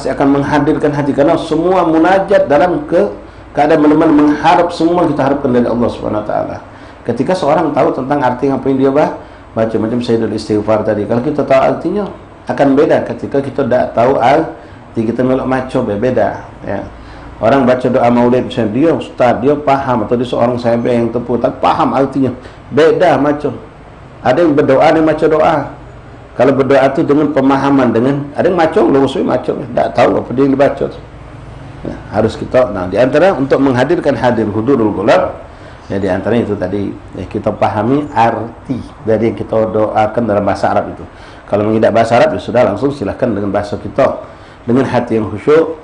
pasti akan menghadirkan hati, karena semua munajat dalam keadaan benar-benar mengharap semua kita harapkan dari Allah Subhanahu wa taala. Ketika seorang tahu tentang arti apa yang dia baca, macam Sayyidul Istighfar tadi, kalau kita tahu artinya akan beda. Ketika kita tak tahu arti, kita melok maco beda ya. Orang baca doa maulid misalnya, dia ustaz, dia paham, atau dia seorang sahabat yang tepuh, tak paham artinya, beda macam. Ada yang berdoa, ada yang baca doa. Kalau berdoa tu dengan pemahaman, dengan ada yang macam, lurusnya macam, tak tahu apa dia yang dibaca tu. Ya, harus kita, nah di antara untuk menghadirkan hadir hudurul qulub, ya di antara itu tadi ya, kita pahami arti dari yang kita doakan dalam bahasa Arab itu. Kalau mengidak bahasa Arab ya sudah, langsung silahkan dengan bahasa kita, dengan hati yang khusyuk,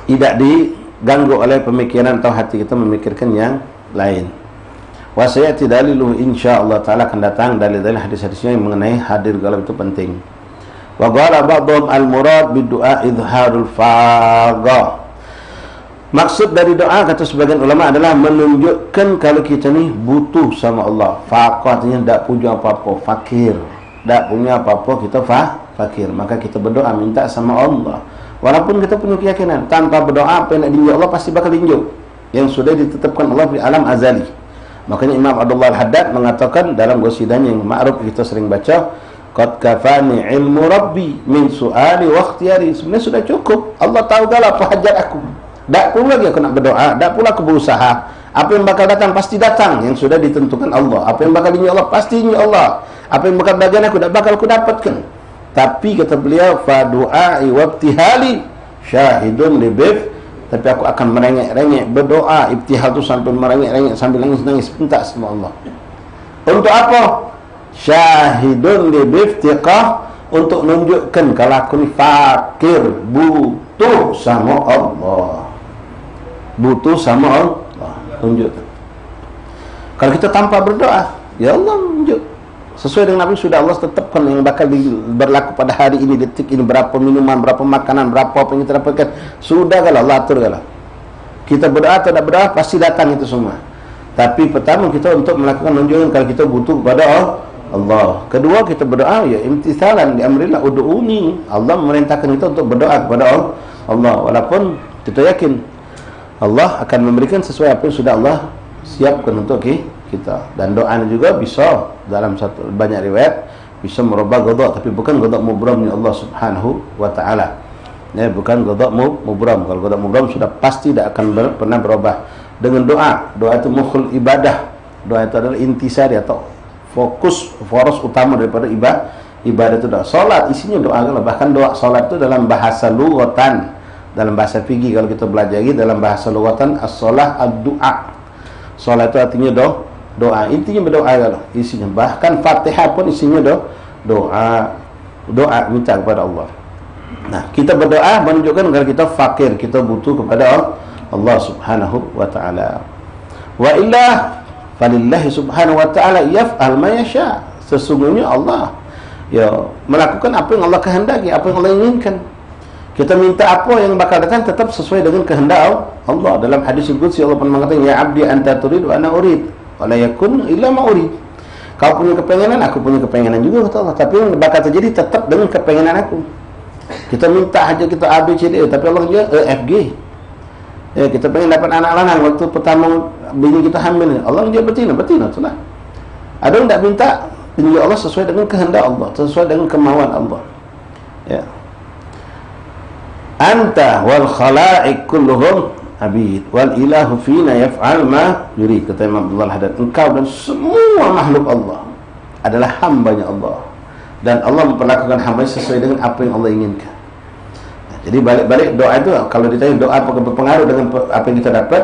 tidak diganggu oleh pemikiran atau hati kita memikirkan yang lain. Wa sayati daliluhu insyaallah taala, akan datang dalil-dalil hadis-hadisnya yang mengenai hadir galab itu penting. Wa qala ba'dhum al-murad bid-du'a izharul fagha. Maksud dari doa, kata sebagian ulama, adalah menunjukkan kalau kita ni butuh sama Allah. Faqah artinya tak punya apa-apa, fakir. Tak punya apa-apa, kita fakir. Maka kita berdoa minta sama Allah. Walaupun kita punya keyakinan tanpa berdoa apa yang nak diinjak Allah pasti bakal diinjak, yang sudah ditetapkan Allah di alam azali. Makanya Imam Abdullah Al-Haddad mengatakan dalam qasidahnya yang ma'ruf kita sering baca, qad kafani ilmu rabbi min su'ali wa ikhtiyari. Sebenarnya sudah cukup, Allah tahu segala apa hajat aku. Tak perlu lagi aku nak berdoa, tak pula aku berusaha. Apa yang bakal datang pasti datang, yang sudah ditentukan Allah. Apa yang bakal diinjak Allah pasti injak Allah. Apa yang bakal bagian aku tak bakal aku dapatkan. Tapi kata beliau, fa du'ai wa ibtihali syahidun libif. Tapi aku akan merengek-rengek berdoa, ibtihal tu sampai merengek-rengek, sambil nangis-nangis minta sama Allah. Untuk apa? Syahidun libif tiqah, untuk menunjukkan kalau aku ni fakir, butuh sama Allah. Butuh sama Allah, tunjukkan. Kalau kita tanpa berdoa, ya Allah tunjuk. Sesuai dengan Nabi sudah Allah tetapkan yang bakal berlaku pada hari ini, detik ini, berapa minuman, berapa makanan, berapa apa yang kita dapatkan. Sudah kalau Allah atur kalau. Kita berdoa atau tidak berdoa pasti datang itu semua. Tapi pertama kita untuk melakukan menunjukkan kalau kita butuh kepada Allah. Kedua kita berdoa ya imtithalan di amrillah ud'uni. Allah memerintahkan kita untuk berdoa kepada Allah. Walaupun kita yakin Allah akan memberikan sesuai apa yang sudah Allah siapkan untuk kita. Dan doa juga bisa dalam satu banyak riwayat bisa merubah qada, tapi bukan qada mubram Allah Subhanahu wa taala. Ya, bukan qada mubram. Kalau qada mubram sudah pasti tidak akan pernah berubah. Dengan doa, doa itu mukhul ibadah. Doa itu adalah intisari atau fokus utama daripada ibadah itu doa. Salat isinya doa, bahkan doa salat itu dalam bahasa lughatan, dalam bahasa fikih kalau kita belajar dalam bahasa lughatan as-shalah ad-du'a. Salat itu artinya doa, intinya berdoa kalau isinya. Bahkan Fatihah pun isinya doa minta kepada Allah. Nah, kita berdoa menunjukkan kalau kita fakir, kita butuh kepada Allah Subhanahu wa taala. Wa illa falillahi subhanahu wa ta'ala yaf'al ma yasha. Sesungguhnya Allah ya melakukan apa yang Allah kehendaki, apa yang Allah inginkan. Kita minta apa yang bakal datang tetap sesuai dengan kehendak Allah. Dalam hadis qudsi Allah pernah mengatakan, ya abdi anta turid wa ana urid wa la yakun illa ma urid. Kau punya kepengenan, aku punya kepengenan juga kata Allah, tapi yang bakal terjadi tetap dengan kepengenan aku. Kita minta hajat kita A B C D, tapi Allah dia F G. Ya, kita pengen dapat anak lanang waktu pertama bini kita hamil, Allah dia betina itulah. Ada yang tak minta, bini Allah sesuai dengan kehendak Allah, sesuai dengan kemauan Allah. Ya. Anta wal khalaiq kulluhum abid wal ilahu fina yaf'al ma yurid, kata Imam Abdullah Al-Haddad. Engkau dan semua makhluk Allah adalah hambanya Allah, dan Allah memperlakukan hamba sesuai dengan apa yang Allah inginkan. Jadi balik-balik doa itu, kalau ditanya doa apakah berpengaruh dengan apa yang kita dapat,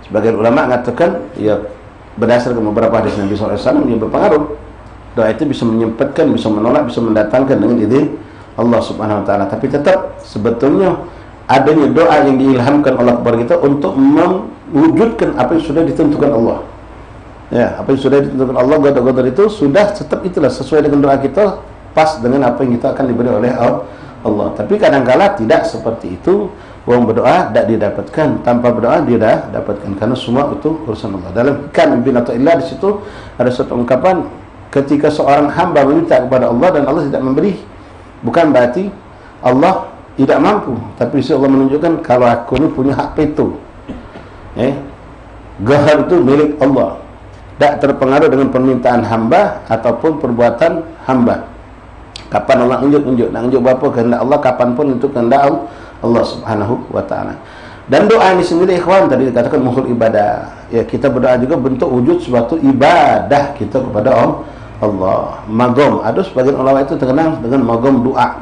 sebagian ulama mengatakan ya berdasarkan beberapa hadis Nabi SAW dia berpengaruh. Doa itu bisa menyempatkan, bisa menolak, bisa mendatangkan dengan izin Allah Subhanahu wa taala. Tapi tetap sebetulnya adanya doa yang diilhamkan Allah kepada kita untuk mewujudkan apa yang sudah ditentukan Allah. Ya, apa yang sudah ditentukan Allah, godar-godar itu sudah tetap itulah sesuai dengan doa kita, pas dengan apa yang kita akan diberi oleh Allah. Tapi kadang-kala tidak seperti itu. Orang berdoa tidak didapatkan, tanpa berdoa dia dah dapatkan, karena semua itu urusan Allah. Dalam Hikam bin Athaillah di situ ada satu ungkapan, ketika seorang hamba meminta kepada Allah dan Allah tidak memberi, bukan berarti Allah tidak mampu. Tapi Allah menunjukkan kalau aku ni punya hak veto. Gahar itu milik Allah, tak terpengaruh dengan permintaan hamba ataupun perbuatan hamba. Kapan Allah unjuk, nak unjuk berapa kehendak Allah, kapan pun itu kehendak Allah Subhanahu wa taala. Dan doa ini sendiri ikhwan tadi dikatakan mukhul ibadah. Ya, kita berdoa juga bentuk wujud suatu ibadah kita kepada Allah. Magom, ada sebagian ulama itu terkenal dengan magom doa.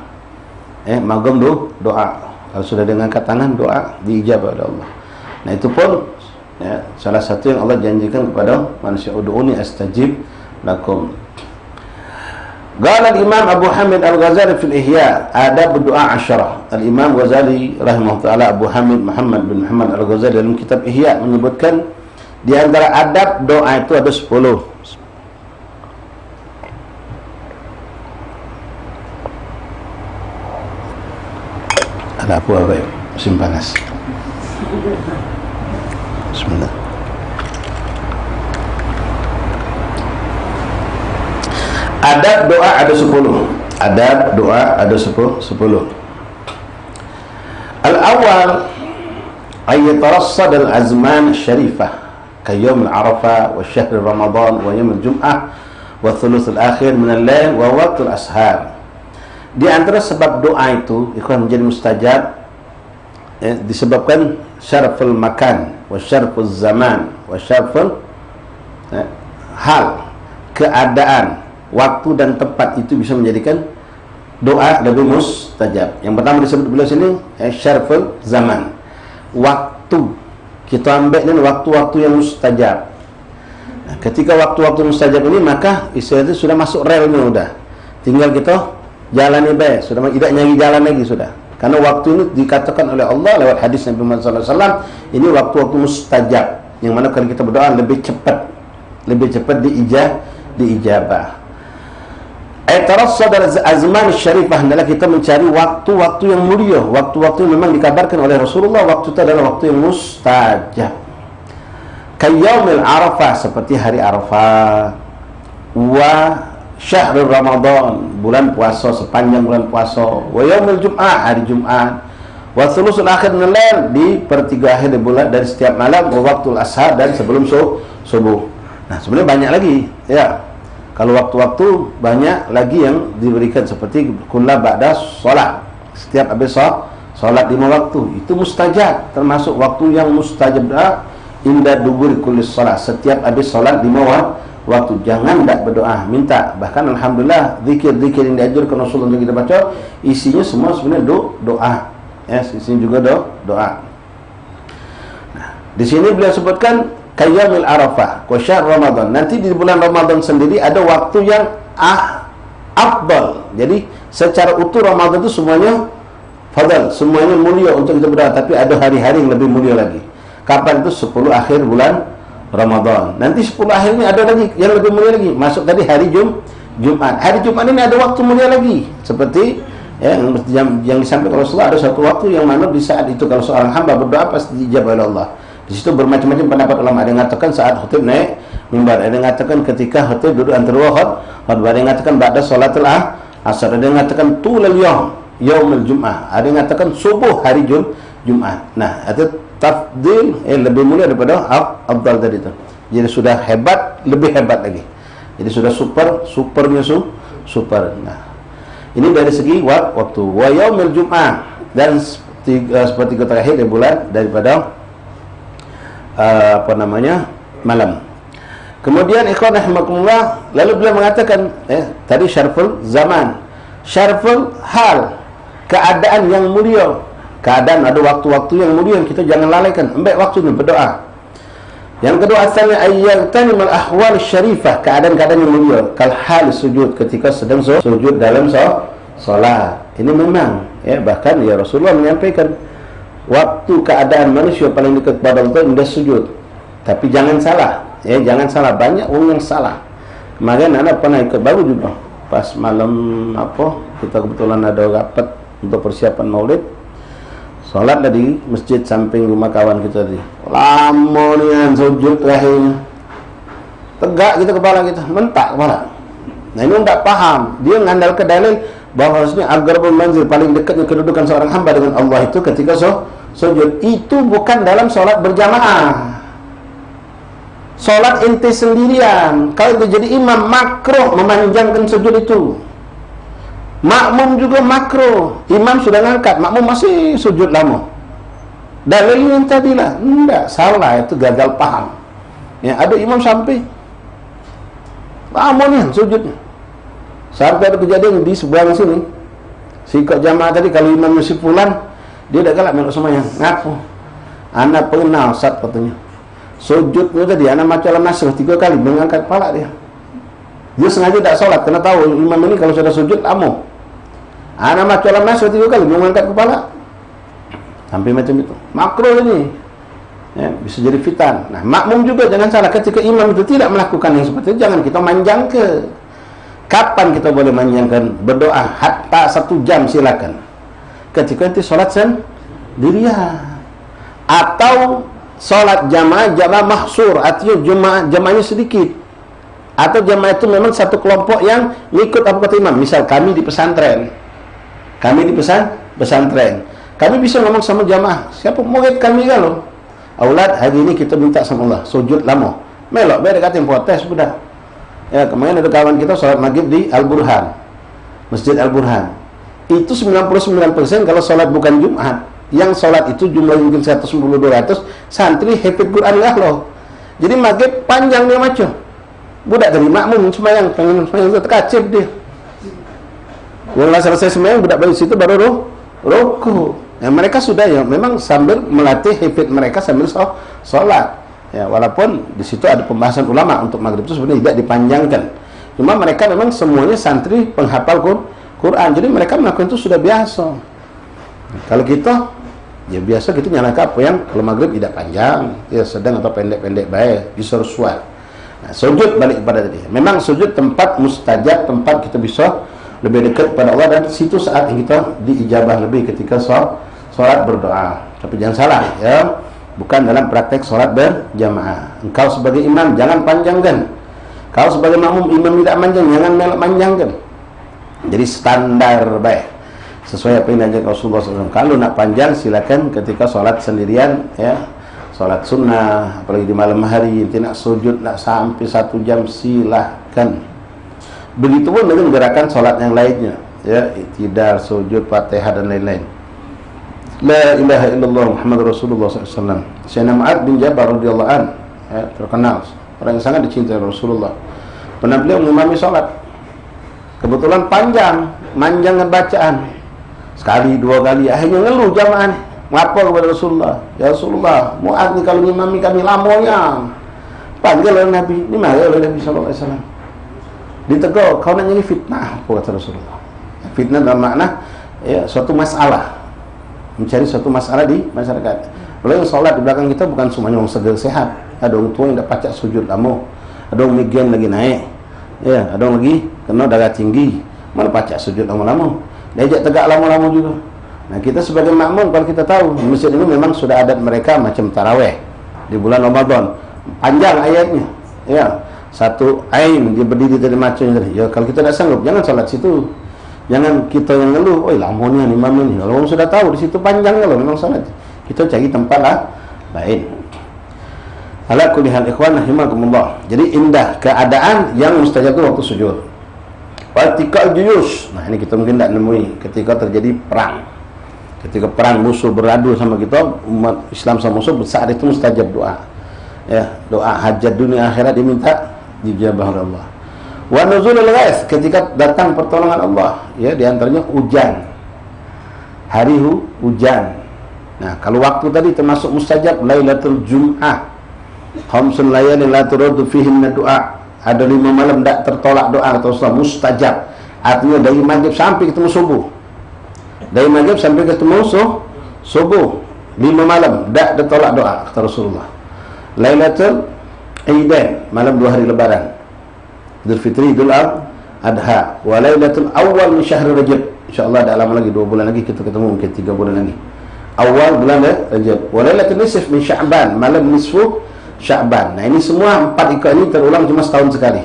Magom doa. Kalau sudah dengan angkat tangan doa diijabah oleh Allah. Nah, itu pun ya, salah satu yang Allah janjikan kepada manusia, ud'uni astajib lakum. Qala al-Imam Abu Hamid Al-Ghazali fil Ihya, adab doa 10. Al-Imam Ghazali rahimahullah taala, Abu Hamid Muhammad bin Muhammad Al-Ghazali dalam kitab Ihya menyebutkan di antara adab doa itu ada 10. Ada apa musim panas. Bismillah. Adab doa ada 10. Adab doa ada 10. Al-awwal ayatarassad al-azman syarifah ka yaum al-arafah wa syahr ramadan wa yaum al-jum'ah wa thuluth al-akhir min al-lail wa waqt al-ashar. Di antara sebab doa itu ikhwan menjadi mustajab disebabkan syarful makan wa syarful zaman wa syarful hal, keadaan, waktu dan tempat itu bisa menjadikan doa lebih mustajab. Yang pertama disebut beliau sini syarful zaman, waktu. Kita ambil ini waktu-waktu yang mustajab. Nah, ketika waktu-waktu mustajab ini maka istilah itu sudah masuk relnya sudah. Tinggal kita jalani baik, sudah tidak nyari jalan lagi sudah. Karena waktu ini dikatakan oleh Allah lewat hadis Nabi Muhammad SAW, ini waktu-waktu mustajab, yang mana kalau kita berdoa lebih cepat diijabah. Tarassad azman syarifah adalah kita mencari waktu-waktu yang mulia, waktu-waktu yang memang dikabarkan oleh Rasulullah, waktu itu adalah waktu yang mustajab. Kayaumil Arafah, seperti hari Arafah, wa syahr Ramadan, bulan puasa, sepanjang bulan puasa, wa yaumil Jum'ah, hari Jumat, wa thuluthul akhir min al-lail, di pertiga akhir bulan dari setiap malam, wa waqtul ashar, dan sebelum subuh. Nah, sebenarnya banyak lagi ya. Kalau waktu-waktu banyak lagi yang diberikan, seperti kulla ba'da solat, setiap habis solat 5 waktu, itu mustajab, termasuk waktu yang mustajab doa. Inda dubur kulli solat, setiap habis solat 5 waktu, jangan tak berdoa, minta. Bahkan alhamdulillah zikir-zikir yang diajarkan Rasulullah yang kita baca isinya semua sebenarnya doa. Ya, isinya juga doa. Nah, di sini beliau sebutkan Qayyamil Arafah wa syahr Ramadan. Nanti di bulan Ramadan sendiri ada waktu yang afdal. Jadi secara utuh Ramadan itu semuanya fadal, semuanya mulia untuk kita berdoa, tapi ada hari-hari yang lebih mulia lagi. Kapan itu? 10 akhir bulan Ramadan. Nanti 10 akhir ini ada lagi yang lebih mulia lagi. Masuk tadi hari Jumat. Hari Jumat ini ada waktu mulia lagi. Seperti yang disampaikan Rasulullah, ada satu waktu yang mana di saat itu kalau seorang hamba berdoa pasti dijawab oleh Allah. Di situ bermacam-macam pendapat ulama. Ada yang mengatakan saat khatib naik mimbar, ada yang mengatakan ketika khatib duduk antara khutbah, ada yang mengatakan ba'da salatul asar, ada yang mengatakan tulal yaumul jum'ah, ada yang mengatakan subuh hari Jumat. Nah, itu tafdil lebih mulia daripada afdal tadi itu. Jadi sudah hebat, lebih hebat lagi. Jadi sudah supernya super. Nah, ini dari segi waktu. Wa yaumul jum'ah, dan seperti terakhir di bulan daripada malam. Kemudian ikhwan rahimakumullah, lalu beliau mengatakan tadi syarful zaman, syarful hal, keadaan yang mulia. Keadaan ada waktu-waktu yang mulia yang kita jangan lalaikan. Ambil waktu ini berdoa. Yang kedua, asalnya ayyaltanimul ahwal syarifah, keadaan-keadaan yang mulia. Kal hal sujud, ketika sedang sujud dalam solat. Ini memang bahkan Rasulullah menyampaikan waktu keadaan manusia paling dekat kepada Allah indah sujud. Tapi jangan salah, jangan salah, banyak orang yang salah. Kemarin anak pernah ikut baru juga pas malam kita kebetulan ada rapat untuk persiapan Maulid. Solat di masjid samping rumah kawan kita tadi. Lama nian sujud terakhirnya. Tegak kita kepala kita, mentak kepala. Nah, ini tak paham. Dia mengandalkan dalil bahwasanya aqrabul manzil, paling dekatnya kedudukan seorang hamba dengan Allah itu ketika sujud. Itu bukan dalam solat berjamaah. Solat inti sendirian, kalau itu jadi imam, makruh memanjangkan sujud itu. Makmum juga makruh. Imam sudah ngangkat, makmum masih sujud lama. Dalilnya yang tadi lah, enggak, salah, itu gagal paham. Ya, ada imam sampai lama nih sujudnya. Sampai ada kejadian di sebelah sini, si kok jamaah tadi, kalau imam masih pulang, dia udah galak melok semuanya, ngaku anak pengenal Ustaz katanya. Sujudnya tadi anak maca Al-Nasr 3 kali, mengangkat kepala dia sengaja tak sholat, karena tahu imam ini kalau sudah sujud lama. Anak maca Al-Nasr 3 kali, mengangkat kepala, sampai macam itu. Makruh ini ya, bisa jadi fitan. Nah, makmum juga jangan salah, ketika imam itu tidak melakukan yang seperti itu, jangan kita manjang ke. Kapan kita boleh manjangkan? Berdoa hatta 1 jam silakan. Ketika itu sholat sendirian, atau sholat jamaah mahsur, artinya jamaahnya sedikit, atau jamaah itu memang satu kelompok yang ikut apa kata imam. Misal kami di pesantren, kami bisa ngomong sama jamaah, siapa murid kami kalau aulad hari ini kita minta sama Allah sujud lama, melok beda katin protes sudah. Ya, kemarin ada kawan kita sholat maghrib di Al-Burhan, Masjid Al-Burhan. Itu 99% kalau sholat bukan Jumat. Yang sholat itu jumlahnya mungkin 110-200, santri hafid Quran lah loh. Jadi maghrib panjang dia macam. Budak dari makmum sembahyang, pengen sembahyang terkacip dia. Setelah selesai sembahyang, budak balik situ baru ruku. Ya, mereka sudah ya memang sambil melatih hafid mereka sambil sholat. Ya, walaupun di situ ada pembahasan ulama untuk maghrib itu sebenarnya tidak dipanjangkan. Cuma mereka memang semuanya santri penghafal Quran, jadi mereka melakukan itu sudah biasa. Kalau kita, ya biasa kita nyalakan apa yang kalau maghrib tidak panjang, ya sedang atau pendek-pendek baik, bisa sesuai. Nah, sujud balik kepada tadi. Memang sujud tempat mustajab, tempat kita bisa lebih dekat kepada Allah, dan situ saat yang kita diijabah lebih ketika sholat berdoa. Tapi jangan salah ya. Bukan dalam praktek sholat berjamaah. Engkau sebagai imam jangan panjangkan. Kau sebagai makmum, imam tidak panjang, jangan panjangkan. Jadi standar baik sesuai apa yang diajarkan Rasulullah SAW. Kalau nak panjang silakan ketika sholat sendirian ya, sholat sunnah, apalagi di malam hari. Tidak sujud nak sampai 1 jam silahkan. Begitupun dengan gerakan sholat yang lainnya ya, iktidal, sujud, Fatihah dan lain-lain. La ilaha illallah Muhammad Rasulullah SAW. Sayyidina Mu'adz bin Jabal radhiyallahu an, ya, terkenal orang yang sangat dicintai Rasulullah. Pernah beliau mengimami sholat, kebetulan panjang bacaan, sekali 2 kali, akhirnya ngeluh jamaah, ngapor kepada Rasulullah, ya Rasulullah, Mu'adz ni kalau ngimami kami lamanya. Panggil oleh Nabi, ini marah oleh Nabi SAW, ditegur, kau nak jadi fitnah, apa kata Rasulullah. Fitnah dalam makna ya, suatu masalah, mencari suatu masalah di masyarakat. Kalau yang sholat di belakang kita bukan semuanya orang segar sehat. Ada orang tua yang dah pacak sujud lama, ada orang migrain lagi naik, ya, ada orang lagi kena darah tinggi, mana pacak sujud lama-lama, diajak tegak lama-lama juga. Nah, kita sebagai makmum, kalau kita tahu di masjid ini memang sudah adat mereka macam taraweh di bulan Ramadan, panjang ayatnya, ya, 1 ain dia berdiri dari macamnya tadi. Ya, kalau kita tak sanggup, jangan sholat situ. Jangan kita yang ngeluh, "Oi, lamanya ni imam ni." Kalau orang sudah tahu di situ panjang kalau memang salat. Kita cari tempat lain. Ala kulli hal ikhwan rahimakumullah. Jadi indah keadaan yang mustajab itu waktu sujud. Watikal juyus. Nah, ini kita mungkin tak nemui ketika terjadi perang. Ketika perang musuh beradu sama kita, umat Islam sama musuh, saat itu mustajab doa. Ya, doa hajat dunia akhirat diminta dijabah oleh Allah. Wa nuzulul ghais, ketika datang pertolongan Allah, ya, di antaranya hujan. Hari hujan. Nah, kalau waktu tadi termasuk mustajab Lailatul Jum'ah. Khamsun layalin la turadu fihinna du'a. Ada 5 malam tak tertolak doa atau mustajab. Artinya dari maghrib sampai ketemu subuh. Dari maghrib sampai ketemu subuh 5 malam tak tertolak doa kata Rasulullah. Lailatul Aidain, malam 2 hari lebaran. Idul Fitri, Idul Adha, wa lailatul awal min syahr Rajab. Insyaallah dah lama lagi, 2 bulan lagi kita ketemu, mungkin 3 bulan lagi. Awal bulan Rajab. Wa lailatul nisf min Sya'ban, malam nisfu Sya'ban. Nah, ini semua 4 ikut ini terulang cuma setahun sekali.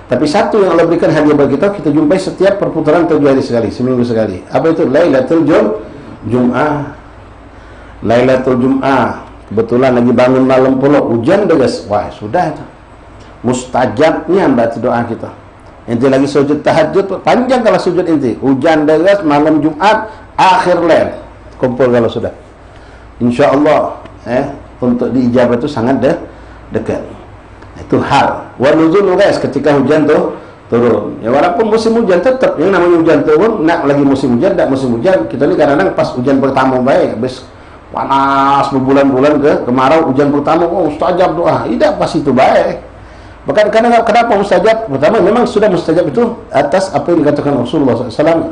Tapi satu yang Allah berikan hadiah bagi kita jumpai setiap perputaran 7 hari sekali, seminggu sekali. Apa itu? Lailatul Jum'ah. Lailatul Jum'ah. Kebetulan lagi bangun malam pula, hujan deras. Wah, sudah itu. Mustajabnya baca doa kita. Ente lagi sujud tahajud, panjang kalau sujud ente. Hujan deras malam Jumat, akhir lail. Kumpul kalau sudah. InsyaAllah untuk diijabah itu sangat dekat. Itu hal. Wa nuzul guys, ketika hujan tuh turun. Ya walaupun musim hujan tetap yang namanya hujan turun, nak lagi musim hujan, tak musim hujan, kita ni kadang-kadang pas hujan pertama baik, habis panas berbulan-bulan ke kemarau, hujan pertama mustajab doa. Tidak pas itu baik. Bahkan kadang kenapa mustajab? Pertama memang sudah mustajab itu atas apa yang dikatakan Rasulullah SAW.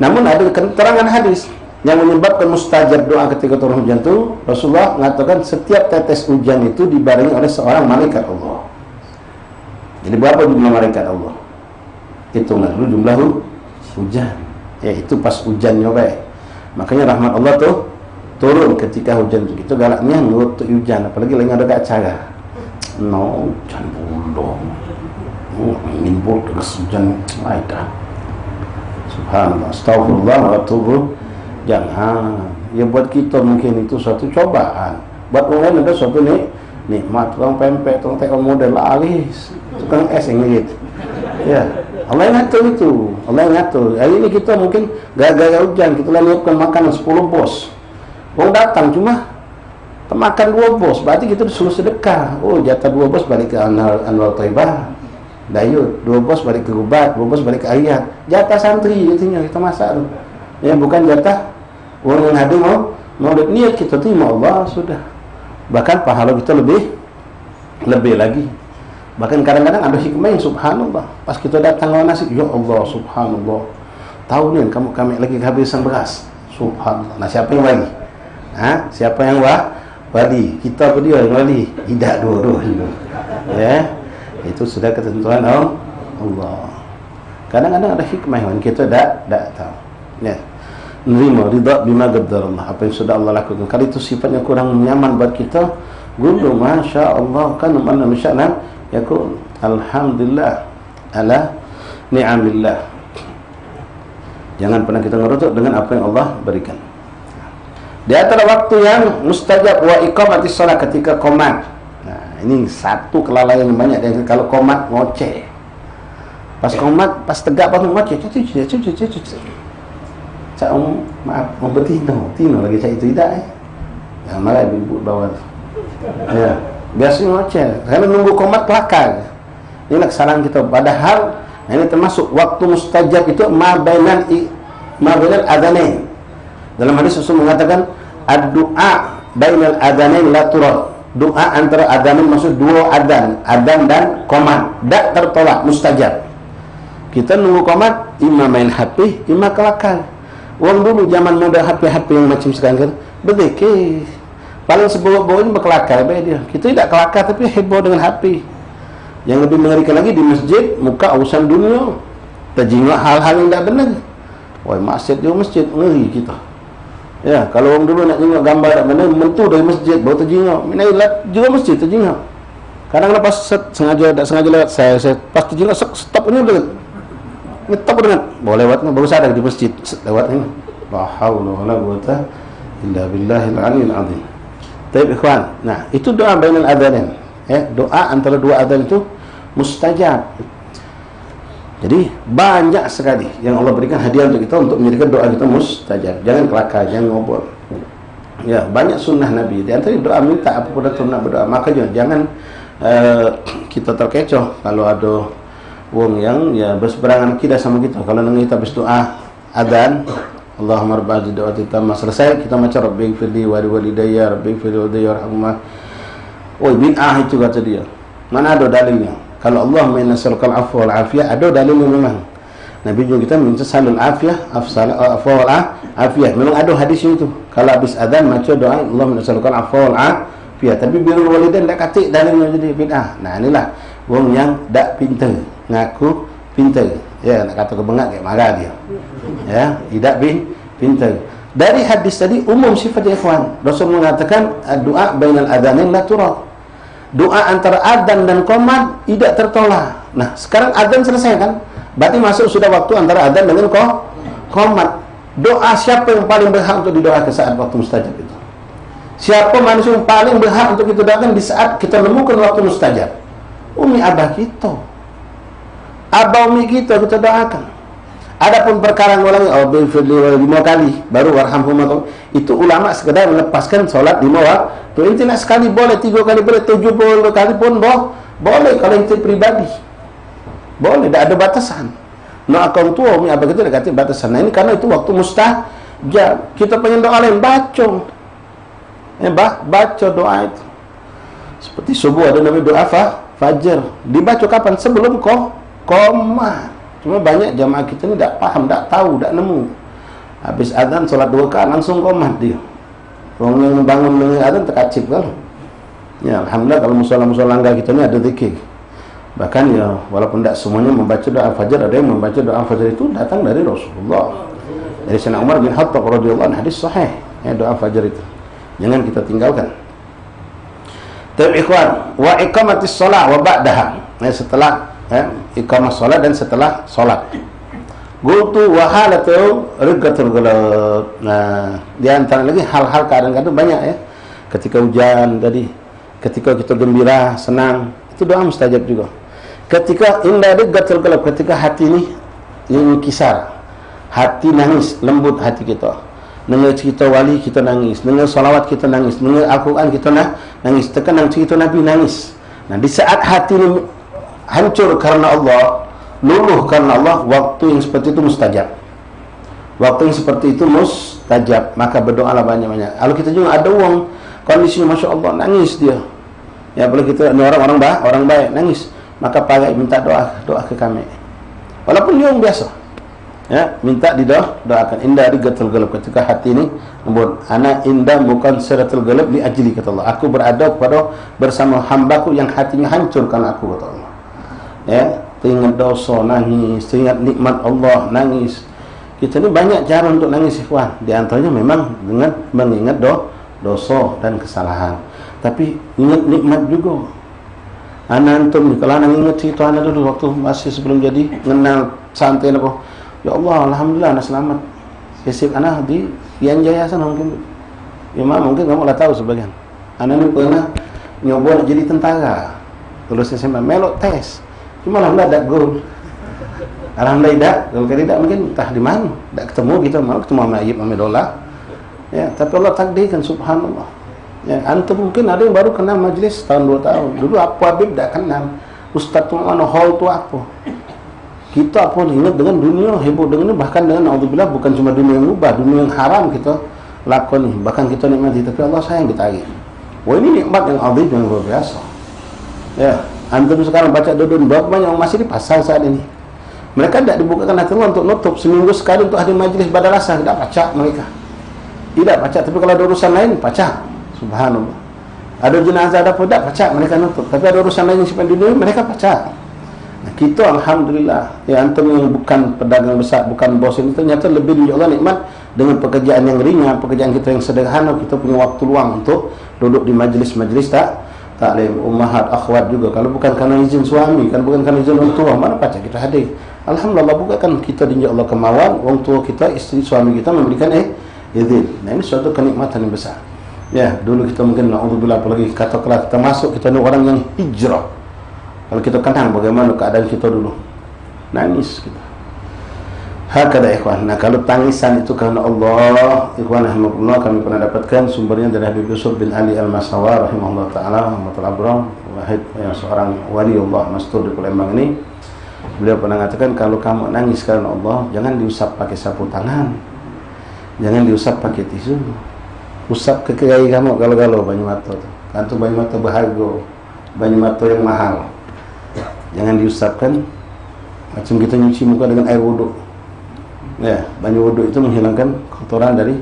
Namun ada keterangan hadis yang menyebabkan mustajab doa ketika turun hujan itu, Rasulullah mengatakan setiap tetes hujan itu dibarengi oleh seorang malaikat Allah. Jadi berapa jumlah malaikat Allah? Hitunglah dulu jumlah hujan. Ya itu pas hujannya baik. Makanya rahmat Allah tuh turun ketika hujan itu. Itu galaknya nurut hujan, apalagi lagi ada acara. No, hujan bolong. Angin bolong terus hujan dah. Subhanallah, astagfirullah wa atubu. Jangan. Ya buat kita mungkin itu suatu cobaan. Buat orang lain ada suatu nikmat. Tukang pempek, tukang tekong model laris, tukang es yang gitu. Ya, Allah yang ngatur itu. Allah yang ngatur. Hari ini kita mungkin gara-gara hujan kita nyiapkan makanan 10 bos. Orang datang cuma makan 2 bos. Berarti kita disuruh sedekah. Oh, jatah 2 bos balik ke Anwar Taibah. Dayut, 2 bos balik ke Gubat, 2 bos balik ke Ayat. Jatah santri intinya kita masak tu. Ya, bukan jatah orang yang hadir mau niat kita terima Allah sudah. Bahkan pahala kita lebih lagi. Bahkan kadang-kadang ada hikmah yang subhanallah. Pas kita datang lawan nasi, ya Allah subhanallah. Tahu nih kami lagi kehabisan beras. Subhanallah. Nah, siapa yang bagi? Siapa yang wali? Kita apa dia yang wali? Tidak dua-duanya. Ya. Itu sudah ketentuan Allah. Kadang-kadang ada hikmah yang kita tak tahu. Ya. Nerima ridha bima qaddarallah, apa yang sudah Allah lakukan. Kalau itu sifatnya kurang nyaman buat kita, gundu masya Allah kan mana masyaallah yakun alhamdulillah ala ni'amillah. Jangan pernah kita ngerutuk dengan apa yang Allah berikan. Di antara waktu yang mustajab wa iqamatis shalah, ketika qomat. Nah, ini satu kelalaian yang banyak. Dan kalau qomat ngoceh. Pas qomat, pas tegak pas ngoceh. Cak maaf, mau bertino lagi cak itu tidak yang malah ibu bawa ya biasanya ngoceh karena nunggu komat pelakar. Ini kesalahan kita. Padahal ini termasuk waktu mustajab itu ma bainal adzanain. Dalam hadis Rasul mengatakan ad-du'a bainal adzanain la turad. Doa antara adzanain maksud 2 adzan dan komat tak tertolak, mustajab. Kita nunggu komat imam main HP, imam kelakar. Orang dulu zaman muda HP yang macam sekarang kan berzikir. Paling sebawa-bawanya berkelakar baik dia. Kita tidak kelakar tapi heboh dengan HP. Yang lebih mengerikan lagi di masjid, muka urusan dunia, terjingak hal-hal yang tidak benar. Wah, maksiat di masjid ngeri kita. Ya, kalau orang dulu nak tengok gambar tak benar, mentu dari masjid baru terjingak. Minailah juga masjid terjingak. Kadang lepas sengaja tak sengaja lewat saya pas terjingak stop ni boleh. Ngetop dengan boleh lewatnya baru sadar di masjid lewat ini. La haula wala quwata illa billahil aliyil azim. Baik ikhwan. Nah, itu doa bainal adzanain. Doa antara 2 adzan itu mustajab. Jadi banyak sekali yang Allah berikan hadiah untuk kita untuk menjadikan doa kita mustajab. Jangan kelakar, jangan ngobrol. Ya, banyak sunnah Nabi. Di antara doa minta apapun itu nak berdoa. Makanya jangan kita terkecoh kalau ada wong yang ya berseberangan akidah sama kita. Kalau kita habis doa adzan, Allahumma rabb hadhihi da'wati tammah, selesai kita baca rabbighfirli wa liwalidayya rabbighfirli wa warhamhuma. Oh, bid'ah itu kata dia. Mana ada dalilnya? Kalau Allah menas'alukal afwa wal afiyah, ada dalilnya memang. Nabi juga kita minta salul afiyah, afwa wal afiyah. Memang ada hadis itu. Kalau habis adzan baca doa Allah menas'alukal afwa wal afiyah. Tapi birrul walidain tak katik dalilnya jadi bid'ah. Nah, inilah wong yang tak pintar, ngaku pintar. Ya, nak kata kebengat kayak marah dia. Ya, tidak pintar. Dari hadis tadi umum sifat ikhwan. Rasul mengatakan doa bainal adzanain la turad. Doa antara adzan dan qomat tidak tertolak. Nah, sekarang adzan selesai kan? Berarti masuk sudah waktu antara adzan dengan qomat. Doa siapa yang paling berhak untuk didoakan saat waktu mustajab itu? Siapa manusia yang paling berhak untuk kita doakan di saat kita menemukan waktu mustajab? Umi abah kita. Abah umi kita doakan. Adapun perkara ngulangi lima kali baru warhamhum, itu ulama sekedar melepaskan solat 5 waktu. Inti nak sekali boleh, 3 kali boleh, 70 kali pun boleh kalau inti pribadi. Boleh, tak ada batasan. Nak akang tua umi abah kita dah kata batasan. Nah, ini karena itu waktu mustajab. Kita pengen doa lain, baca. Baca doa itu. Seperti subuh ada namanya doa fajar. Dibaca kapan? Sebelum qomat. Cuma banyak jamaah kita ni tak faham, tak tahu, tak nemu. Habis azan solat 2 rakaat langsung qomat dia. Orang yang bangun dengan azan terkacip kan. Ya, alhamdulillah kalau musola-musola langgar kita ni ada zikir. Bahkan ya walaupun tak semuanya membaca doa fajar, ada yang membaca doa fajar itu datang dari Rasulullah. Dari Sayyidina Umar bin Khattab radhiyallahu anhu, hadis sahih. Ya, doa fajar itu jangan kita tinggalkan. Tapi ikhwan, wa iqamatis shalah wa ba'daha. Setelah iqamah solat dan setelah solat. Gultu wa halatu rigatul galab. Nah, di antara lagi hal-hal kadang-kadang banyak ya. Ketika hujan tadi, ketika kita gembira, senang, itu doa mustajab juga. Ketika indah rigatul galab, ketika hati ini kisar, hati nangis, lembut hati kita. Dengar cerita wali kita nangis, dengar salawat kita nangis, dengar Al-Quran kita nangis, tekan cerita Nabi nangis. Nah, di saat hati ini hancur karena Allah, luluh karena Allah, waktu yang seperti itu mustajab. Waktu yang seperti itu mustajab, maka berdoalah banyak-banyak. Kalau kita juga ada uang, kondisinya Masya Allah, nangis dia. Ya, boleh kita, ini orang baik, nangis. Maka pakai minta doa ke kami. Walaupun dia orang biasa. Ya, minta didoakan. Indah rigatul galab, ketika hati ini lembut. Ana indah bukan siratul galab li ajli, kata Allah. Aku berada kepada bersama hambaku yang hatinya hancur karena aku, kata Allah. Ya, teringat dosa nangis, teringat nikmat Allah nangis. Kita ni banyak cara untuk nangis ikhwan. Di antaranya memang dengan mengingat dosa dan kesalahan. Tapi ingat nikmat juga. Anak antum ni kalau anak ingat cerita anak dulu waktu masih sebelum jadi mengenal santai apa. Ya Allah, alhamdulillah anak selamat. Kesip anak di Pian Jaya sana mungkin. Ya mungkin kamu lah tahu sebagian. Anak ni pernah nyoba nak jadi tentara. Lulus SMA melok tes. Cuma alhamdulillah tak gol. Alhamdulillah tak. Kalau tidak mungkin entah di mana. Tak ketemu kita, malah ketemu sama Ayib Amidullah. Ya, tapi Allah takdirkan, subhanallah. Ya, antum mungkin ada yang baru kenal majlis tahun 2 tahun. Dulu apa Habib tak kenal. Ustaz tu mana, hall tu apa. Kita pun ingat dengan dunia, heboh dengan ini, bahkan dengan naudzubillah bukan cuma dunia yang ubah, dunia yang haram kita lakoni. Bahkan kita nikmati, tapi Allah sayang ditarik. Wah, ini nikmat yang azim, yang luar biasa. Ya, antum sekarang baca dudun, berapa banyak orang masih di pasar saat ini. Mereka tidak dibukakan hati Allah untuk nutup seminggu sekali untuk hadir majlis badalasa. Tidak baca mereka. Tidak baca, tapi kalau ada urusan lain baca. Subhanallah. Ada jenazah ada apa, tidak baca mereka nutup. Tapi ada urusan lain yang simpan dunia, mereka baca. Nah, kita alhamdulillah, ya antum yang bukan pedagang besar, bukan bos ini, ternyata lebih dari Allah nikmat dengan pekerjaan yang ringan, pekerjaan kita yang sederhana. Kita punya waktu luang untuk duduk di majlis-majlis taklim, ummahat, akhwat juga. Kalau bukan karena izin suami, kan bukan karena izin orang tua, mana baca kita hadir. Alhamdulillah, bukan kita dinja Allah kemauan, orang tua kita, isteri suami kita memberikan izin. Nah, ini suatu kenikmatan yang besar. Ya, dulu kita mungkin naudzubillah, apalagi katakanlah kita masuk, kita ni orang yang hijrah. Kalau kita kenal bagaimana keadaan kita dulu, nangis kita. Hakada ikhwan. Nah, kalau tangisan itu karena Allah, ikhwan rahimahullah, kami pernah dapatkan sumbernya dari Habib Yusuf bin Ali Al-Masawar rahimahullah ta'ala, rahmatul abram, wahid yang seorang waliullah mastur di Palembang ini. Beliau pernah mengatakan, kalau kamu nangis karena Allah, jangan diusap pakai sapu tangan, jangan diusap pakai tisu, usap ke kaki kamu galau-galau banyu mata tu. Kantung banyu mata berharga, banyu mata yang mahal. Jangan diusapkan macam kita nyuci muka dengan air wuduk. Ya, banyu wuduk itu menghilangkan kotoran dari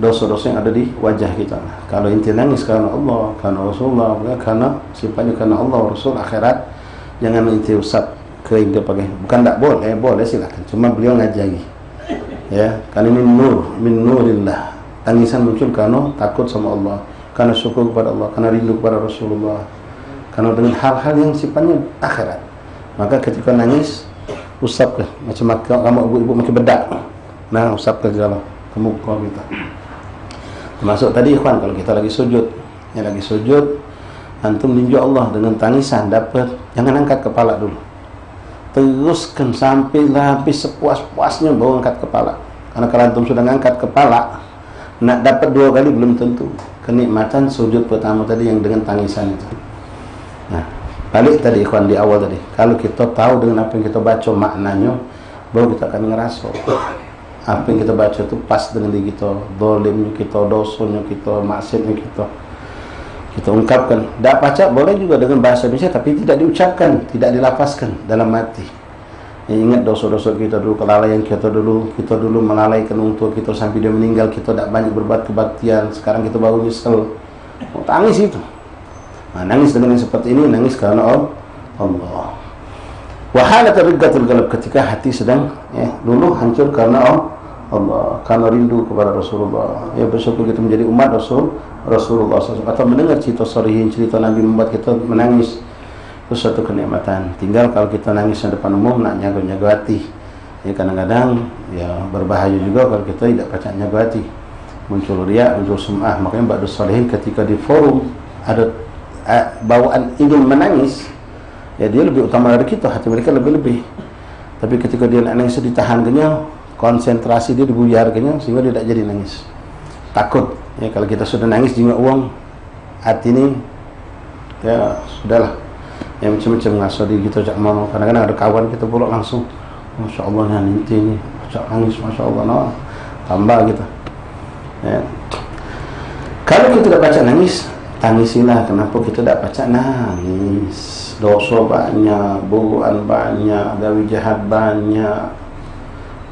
dosa-dosa yang ada di wajah kita. Kalau inti nangis karena Allah, karena Rasulullah, karena sifatnya karena Allah, Rasul, akhirat, jangan inti usap kering dia pakai. Bukan tak boleh, boleh silakan. Cuma beliau ngajari. Ya, karena ini nur, min nurillah. Tangisan muncul karena takut sama Allah, karena syukur kepada Allah, karena rindu kepada Rasulullah, karena dengan hal-hal yang sifatnya akhirat. Maka ketika nangis, usap ke macam kamu ibu-ibu pakai bedak. Nah, usap ke dalam ke muka kita. Termasuk tadi ikhwan, kalau kita lagi sujud, antum ninju Allah dengan tangisan dapat, jangan angkat kepala dulu. Teruskan sampai habis sepuas-puasnya baru angkat kepala. Karena kalau antum sudah angkat kepala, nak dapat 2 kali belum tentu. Kenikmatan sujud pertama tadi yang dengan tangisan itu. Nah, balik tadi ikhwan di awal tadi. Kalau kita tahu dengan apa yang kita baca maknanya, baru kita akan ngerasa apa yang kita baca itu pas dengan diri kita, dolimnya kita, dosanya kita, maksiatnya kita ungkapkan. Tak baca boleh juga dengan bahasa Indonesia, tapi tidak diucapkan, tidak dilafazkan dalam hati. Ingat dosa-dosa kita dulu, kelalaian kita dulu melalaikan orang tua kita sampai dia meninggal, kita tidak banyak berbuat kebaktian, sekarang kita baru nyesel. Tangis itu. Nah, nangis dengan seperti ini, nangis karena Allah. Wahalat rigatul qalb, ketika hati sedang dulu hancur karena Allah, karena rindu kepada Rasulullah. Ya, bersyukur kita menjadi umat Rasulullah SAW, atau mendengar cerita Nabi membuat kita menangis. Itu suatu kenikmatan. Tinggal kalau kita nangis di depan umum, nak nyaga hati. Ya, kadang-kadang ya berbahaya juga kalau kita tidak baca nyaga hati. Muncul riya, muncul sum'ah. Makanya ba'dus shalihin ketika di forum ada bawaan ingin menangis, ya dia lebih utama dari kita, hati mereka lebih-lebih. Tapi ketika dia nangis ditahan kenyang, konsentrasi dia dibuyar kenyang, sehingga dia tidak jadi nangis. Takut. Ya, kalau kita sudah nangis juga uang hati ini, ya sudahlah. Ya macam-macam ngaso di kita cak mau. Kadang-kadang ada kawan kita pulak langsung, Masya Allah nanti ini cak nangis, Masya Allah, no. Tambah kita. Ya. Kalau kita tidak baca nangis, tangisilah. Kenapa kita tidak baca nangis? Dosa banyak, buruan banyak, gawi jahat banyak.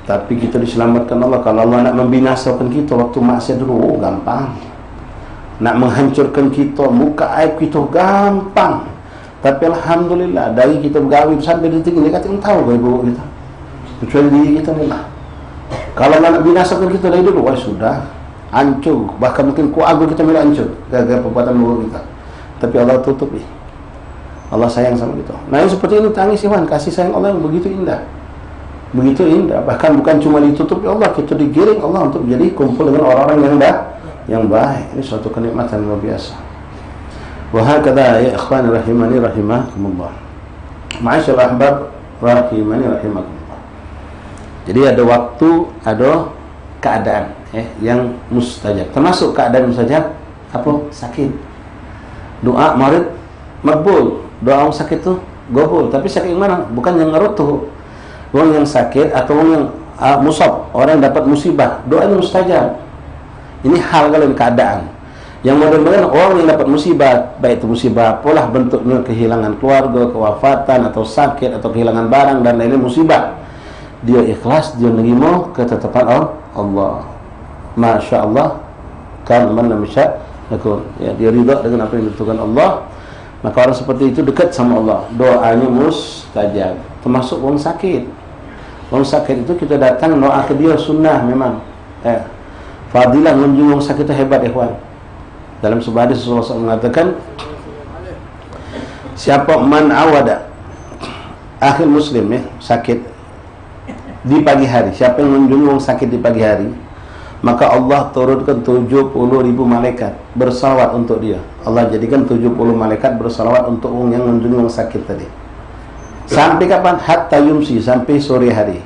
Tapi kita diselamatkan Allah. Kalau Allah nak membinasakan kita waktu maksiat dulu, gampang. Nak menghancurkan kita, muka aib kita, gampang. Tapi alhamdulillah, dari kita bergawi sampai detik ini, kata tahu gaya buruk kita, kecuali diri kita ni lah. Kalau nak binasakan kita dari dulu, wah sudah hancur, bahkan mungkin kuagu kita boleh hancur gara-gara perbuatan buruk kita. Tapi Allah tutupi. Allah sayang sama kita. Nah, yang seperti ini tangis ikhwan, kasih sayang Allah yang begitu indah. Begitu indah, bahkan bukan cuma ditutupi Allah, kita digiring Allah untuk menjadi kumpul dengan orang-orang yang baik. Ini suatu kenikmatan luar biasa. Wahakadha ya ikhwan rahimani rahimakumullah. Ma'asyarul ahbab rahimani rahimakumullah. Jadi ada waktu, ada keadaan yang mustajab. Termasuk keadaan mustajab apa? Sakit. Doa marid makbul. Doa orang sakit tu gobul. Tapi sakit yang mana? Bukan yang ngerutuh. Orang yang sakit atau orang yang musab, orang yang dapat musibah, doanya mustajab. Ini hal kalau keadaan. Yang model-model orang yang dapat musibah, baik itu musibah apalah bentuknya, kehilangan keluarga, kewafatan, atau sakit, atau kehilangan barang dan lain-lain musibah, dia ikhlas, dia menerima ketetapan Allah. Masya Allah, kan man lam yasha yakun. Ya, dia ridha dengan apa yang ditentukan Allah, maka orang seperti itu dekat sama Allah, doanya mustajab. Termasuk orang sakit. Orang sakit itu kita datang doa ke dia sunnah memang. Fadilah menjunjung orang sakit itu hebat ikhwan. Dalam sebuah hadis Rasulullah SAW mengatakan, siapa man awada akhir muslim sakit di pagi hari, siapa yang menjunjung sakit di pagi hari, maka Allah turunkan 70.000 malaikat bersalawat untuk dia. Allah jadikan 70 malaikat bersalawat untuk orang yang menjunjung sakit tadi. Sampai kapan? Hatta yumsi, sampai sore hari.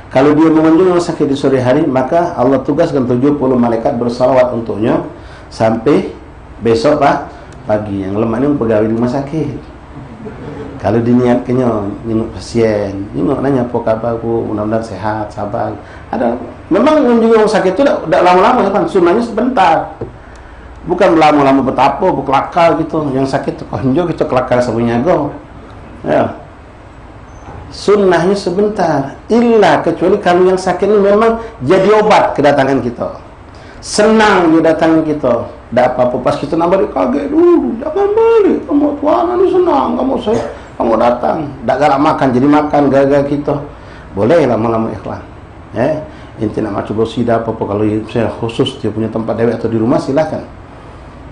Kalau dia menjunjung sakit di sore hari, maka Allah tugaskan 70 malaikat bersalawat untuknya sampai besok pagi. Yang lemah ini pegawai di rumah sakit. Kalau diniatkannya nyenguk pasien, nyenguk nanya apa kabar bu, mudah-mudahan sehat, sabar. Ada memang menjunjung sakit itu tidak lama-lama kan, sunnahnya sebentar. Bukan lama-lama betapa, kelakar gitu. Yang sakit tu konjo kita kelakar sabunya go. Ya. Sunnahnya sebentar. Illa kecuali kalau yang sakit ini memang jadi obat kedatangan kita. Senang dia datang kita. Tak apa-apa, pas kita nak balik kaget dulu, jangan balik, kamu tuan ini senang, kamu datang, tak galak makan, jadi makan gara-gara kita. Boleh lama-lama ikhlas. Inti nak macam bersidah apa-apa, kalau saya khusus dia punya tempat dewek atau di rumah silakan.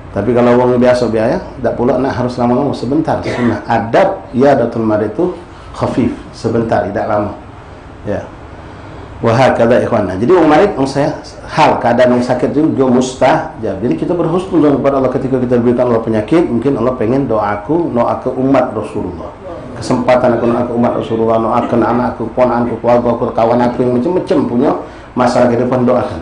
Tapi kalau orang biasa biaya, tak pula nak harus lama-lama, sebentar. Sunnah adab ya datul marid itu khafif, sebentar, tidak lama. Ya. Wa hakadha ikhwanna. Jadi orang marid, saya hal keadaan yang sakit itu juga mustajab. Jadi kita berhusnuzon kepada Allah ketika kita diberikan Allah penyakit. Mungkin Allah pengen doaku ke umat Rasulullah, kesempatan aku ke umat Rasulullah, doakan anakku, ponanku, keluarga aku, kawan aku yang macam-macam punya masalah kehidupan, doakan.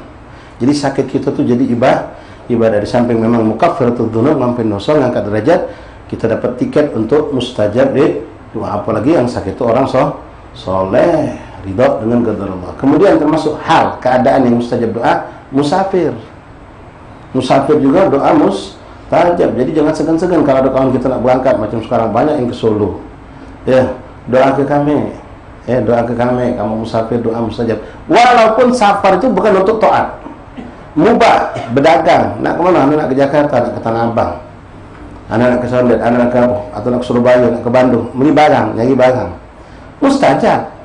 Jadi sakit kita tuh jadi ibadah. Di samping memang mukaffiratul dzunub, ngambil dosa, ngangkat derajat, kita dapat tiket untuk mustajab di doa. Apalagi yang sakit itu orang soleh, ridha dengan qadar Allah. Kemudian termasuk hal keadaan yang mustajab doa, musafir juga doa mustajab. Jadi jangan segan-segan kalau ada kawan kita nak berangkat, macam sekarang banyak yang ke Solo, ya, doa ke kami, kamu musafir, doa mustajab. Walaupun safar itu bukan untuk taat, mubah, berdagang, nak ke mana? Nak ke Jakarta, nak ke Tanah Abang, nak ke Sondet, nak ke atau nak ke Surabaya, nak ke Bandung, beli barang, nyari barang, mustajab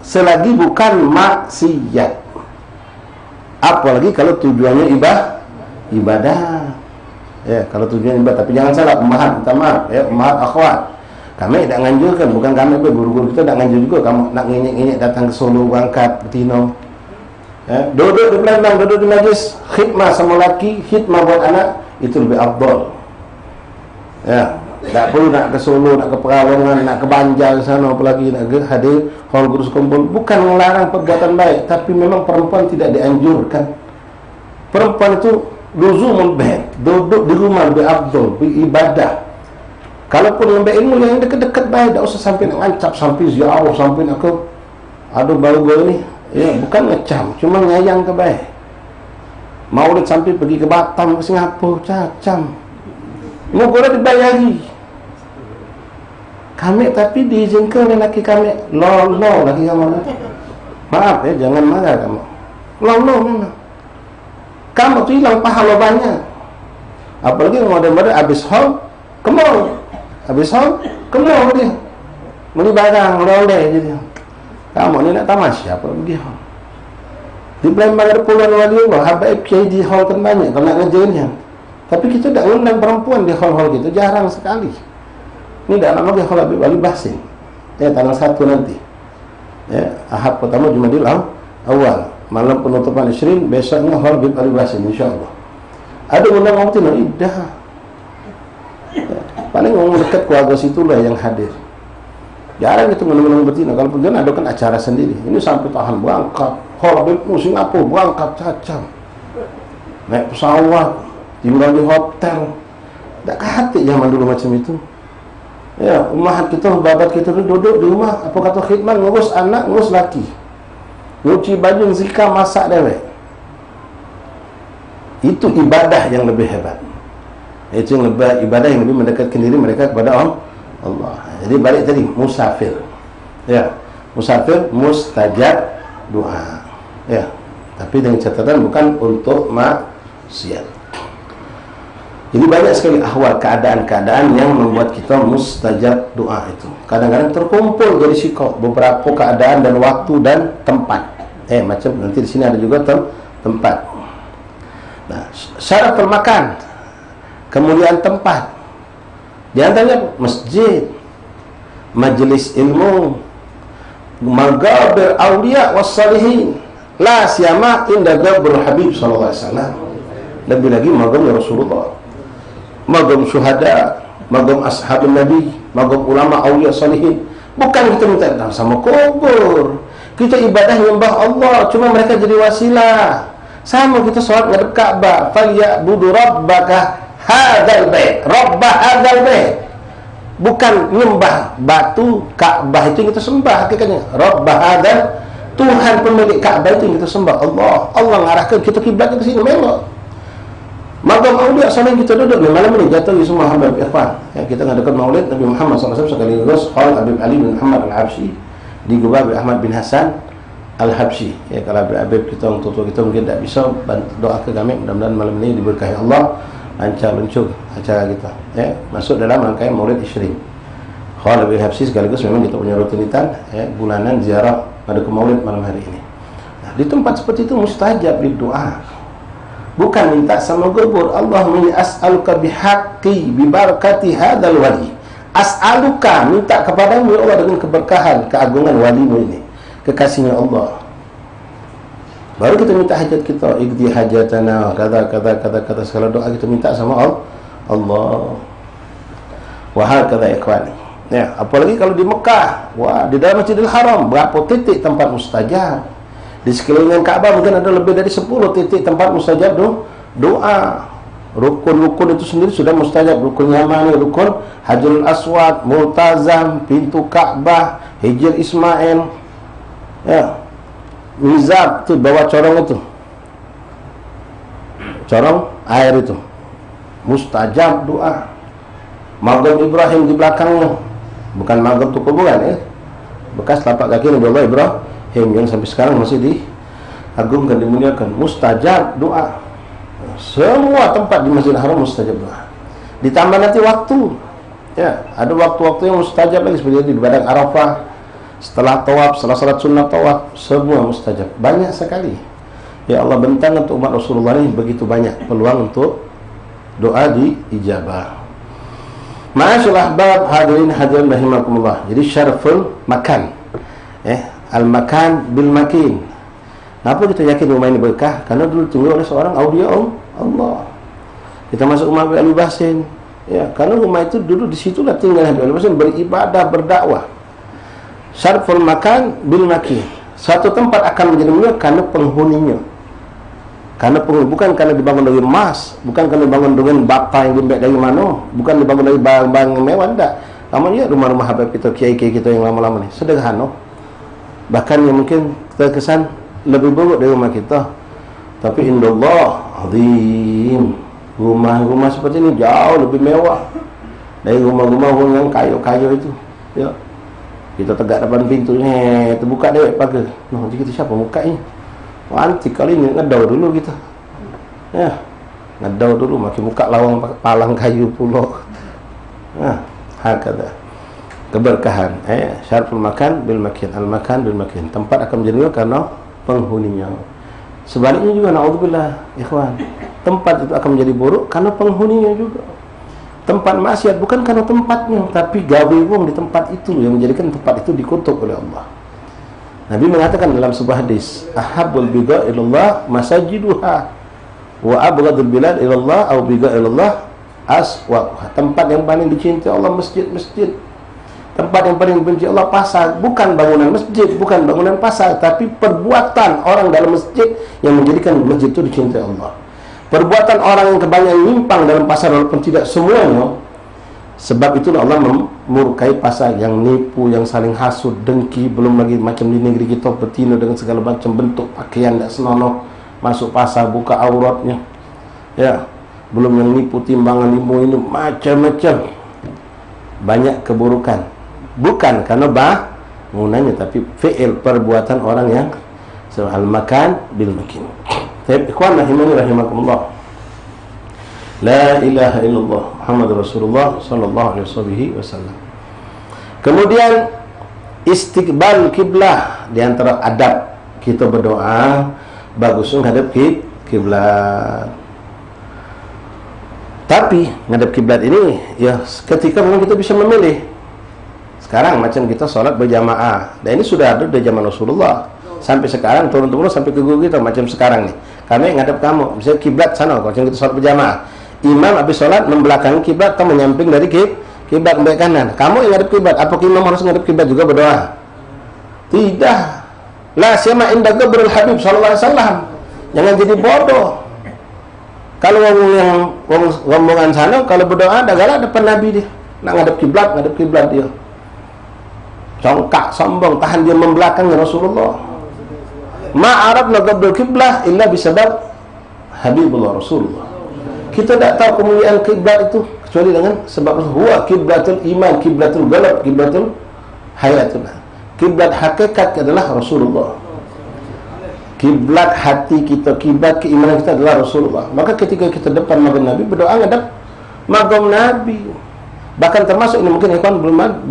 selagi bukan maksiat. Apalagi kalau tujuannya ibadah. Ya, kalau tujuannya ibadah. Tapi jangan salah, maaf ya, akhwat. Kami tidak nganjurkan, bukan kami, guru-guru kita tidak nganjur juga kamu nak ngenyek-ngenyek datang ke Solo, berangkat, betino. Ya, duduk di belakang, duduk di majlis, khidmah sama laki, khidmah buat anak, itu lebih afdal. Ya, tak perlu nak ke Solo, nak ke Pekalongan, nak ke Banjar sana, apalagi nak ke hadir hall guru sekumpul. Bukan melarang perbuatan baik, tapi memang perempuan tidak dianjurkan. Perempuan itu luzumul bait, duduk di rumah lebih afdal, beribadah. Kalaupun ngambil ilmu yang dekat-dekat baik, tak usah sampai nak ngancap, sampai jauh, sampai nak ke aduh baru-baru ni. Ya, bukan ngecam, cuma nyayang ke baik. Maulid sampai pergi ke Batam, ke Singapura, cacam. Mau boleh dibayari. Kami tapi diizinkan oleh laki kami. Lolo laki kamu. Maaf ya, jangan marah kamu. Lolo memang. Kamu tu hilang pahala banyak. Apalagi model-model habis haul, kemau. Habis haul, kemau dia. Beli barang, loleh jadi. Kamu ni nak tamasya apa pergi haul. Di Palembang ada puluhan wali Allah, habaib kiai di haul kan banyak kalau nak ngerjainnya. Tapi kita tidak undang perempuan di hall-hall kita, jarang sekali. Ini tidak lama di hall Habib Ali Basin. Ya, tanggal 1 nanti. Ya, Ahad pertama Jumadil awal, malam penutupan Isrin, besoknya hall Habib Ali Basin, insyaAllah. Ada undang orang Tino, idah. Ya, paling orang dekat keluarga situlah yang hadir. Jarang itu menang-menang betina. Kalau pergi ada kan acara sendiri. Ini sampai tahan berangkat, hall Habib Singapura berangkat cacam. Naik pesawat, tinggal di hotel. Tak ke hati zaman dulu macam itu. Ya, ummahat kita, babat kita duduk di rumah, apa kata khidmat, ngurus anak, ngurus laki, nyuci baju, zikir, masak dewek. Itu ibadah yang lebih hebat. Itu yang lebih ibadah yang lebih mendekatkan diri mereka kepada Allah. Jadi balik tadi, musafir. Ya, musafir mustajab doa. Ya, tapi dengan catatan bukan untuk maksiat. Jadi banyak sekali ahwal, keadaan-keadaan yang membuat kita mustajab doa itu. Kadang-kadang terkumpul jadi sikap beberapa keadaan dan waktu dan tempat. Macam nanti di sini ada juga tempat. Nah, syarat makan, kemuliaan tempat. Di antaranya masjid, majlis ilmu, magabir awliya wassalihin, la siyama inda gabur Habib sallallahu alaihi wasallam. Lebih lagi magam Rasulullah, magam syuhada, magam ashabun nabi, magam ulama awliya salihin. Bukan kita minta datang sama kubur. Kita ibadah nyembah Allah, cuma mereka jadi wasilah. Sama kita sholat ngadep Ka'bah, falyabudu rabbaka hadzal bait, rabb hadzal bait. Bukan nyembah batu Ka'bah itu yang kita sembah hakikatnya. Rabb hadzal, Tuhan pemilik Ka'bah itu yang kita sembah. Allah ngarahkan kita kiblatnya ke sini memang. Magam aulia sampai kita duduk ni malam ini jatuh semua Habib Irfan. Ya, kita ngadakan Maulid Nabi Muhammad SAW sekaligus Hall Habib Ali bin Muhammad Al-Habsyi di Gubah Habib Ahmad bin Hasan Al-Habsyi. Ya, kalau Habib kita orang tua kita mungkin tak bisa, doa ke kami mudah-mudahan malam ini diberkahi Allah, lancar luncur acara kita. Ya, masuk dalam rangkaian Maulid Isrin. Hall Habib Habsyi sekaligus memang kita punya rutinitan bulanan ziarah pada ke Maulid malam hari ini. Nah, di tempat seperti itu mustajab doa. Bukan minta sama gubur. Allahumma as'aluka bihaqqi bibarakati hadzal wali As'aluka, minta kepadamu ya Allah dengan keberkahan, keagungan walimu ini, kekasihnya Allah. Baru kita minta hajat kita, iqdi hajatana, kata segala doa kita minta sama Allah. Wahal kata ikhwan. Ya, apalagi kalau di Mekah, wah, di dalam Masjidil Haram berapa titik tempat mustajab. Di sekeliling Ka'bah mungkin ada lebih dari 10 titik tempat mustajab doa. Rukun-rukun itu sendiri sudah mustajab. Rukun Yamani, rukun Hajarul Aswad, Multazam, pintu Ka'bah, Hijr Ismail, ya, Mizab tu bawa corong itu, corong air itu, mustajab doa. Magam Ibrahim di belakangnya, bukan magam tu kuburan ya, bekas tapak kaki Nabi Allah Ibrahim yang sampai sekarang masih diagungkan, dimuliakan. Mustajab doa. Semua tempat di Masjidil Haram mustajab doa. Ditambah nanti waktu, ya, ada waktu-waktu yang mustajab lagi seperti di Padang Arafah, setelah tawaf, setelah salat sunnah tawaf, semua mustajab. Banyak sekali. Ya Allah bentang untuk umat Rasulullah ini begitu banyak peluang untuk doa diijabah. Ma'asyul ahbab hadirin hadirin rahimakumullah. Jadi syarful makan, al-makan bil makin. Kenapa kita yakin rumah ini berkah? Karena dulu tinggal oleh seorang aulia Allah. Kita masuk rumah Abi Basin, ya, karena rumah itu dulu disitulah tinggal Abi Basin beribadah, berdakwah. Syarful makan bil makin. Satu tempat akan menjadi mulia karena penghuninya. Karena bukan karena dibangun dari emas, bukan karena dibangun dengan bata yang diambil dari mana, bukan dibangun dari barang-barang yang mewah, tidak. Kamu lihat rumah-rumah habib kita, kiai-kiai kita yang lama-lama ni sederhana. Bahkan yang mungkin terkesan lebih buruk dari rumah kita, tapi indallah azim. Rumah-rumah seperti ini jauh lebih mewah dari rumah-rumah yang kayu-kayu itu. Ya, kita tegak depan pintunya, terbuka dewek pagar. Nah, jadi kita siapa mukanya? Wah, antik kali ini, ngedau dulu kita. Ya, ngedau dulu, makin buka lawang palang kayu pulau. Nah, hakada. Keberkahan. Syarful makan bil makin, al makan bil makin. Tempat akan menjadi karena penghuninya. Sebaliknya juga, naudzubillah, ikhwan. Tempat itu akan menjadi buruk karena penghuninya juga. Tempat maksiat bukan karena tempatnya, tapi gawe wong di tempat itu yang menjadikan tempat itu dikutuk oleh Allah. Nabi mengatakan dalam sebuah hadis, ahabbul biga ilallah masajiduha wa abghadul bilad ilallah au biga ilallah aswaquha. Tempat yang paling dicintai Allah masjid-masjid. Tempat yang paling dibenci Allah pasar. Bukan bangunan masjid, bukan bangunan pasar, tapi perbuatan orang dalam masjid yang menjadikan masjid itu dicintai Allah. Perbuatan orang yang kebanyakan nyimpang dalam pasar walaupun tidak semuanya. Sebab itulah Allah memurkai pasar yang nipu, yang saling hasut, dengki, belum lagi macam di negeri kita betina dengan segala macam bentuk pakaian tak senonoh, masuk pasar buka auratnya. Ya, belum yang nipu timbangan ilmu ini macam-macam. Banyak keburukan. Bukan karena bangunannya, tapi fi'il perbuatan orang yang al-makan bil makin. Ikhwan rahimani rahimakumullah. La ilaha illallah Muhammad Rasulullah sallallahu alaihi wasallam. Kemudian istiqbal kiblah, di antara adab kita berdoa bagus menghadap kiblat. Tapi menghadap kiblat ini ya ketika memang kita bisa memilih. Sekarang macam kita sholat berjamaah, dan ini sudah ada dari zaman Rasulullah sampai sekarang turun-turun sampai ke guru kita macam sekarang nih. Kami menghadap kamu, misalnya kiblat sana, kalau kita sholat berjamaah. Imam habis sholat membelakangi kiblat atau menyamping dari kiblat ke kanan. Kamu yang ngadep kiblat, apa imam harus ngadep kiblat juga berdoa? Tidak. La siyama inda qabril Habib sallallahu alaihi wasallam. Jangan jadi bodoh. Kalau ngomong yang ngomongan sana, kalau berdoa ada galak depan Nabi dia. Nak ngadep kiblat dia. Congkak, sombong, tahan dia membelakangi Rasulullah. Ma'arabna qabril kiblah illa bisabab Habibullah Rasulullah. Kita tak tahu kemuliaan kiblat itu kecuali dengan sebab huwa kiblatul iman, kiblatul galab, kiblatul hayatullah. Kiblat hakikat adalah Rasulullah. Kiblat hati kita, kiblat keimanan kita adalah Rasulullah. Maka ketika kita depan magam Nabi, berdoa ngadap magam Nabi. Bahkan termasuk ini mungkin ikhwan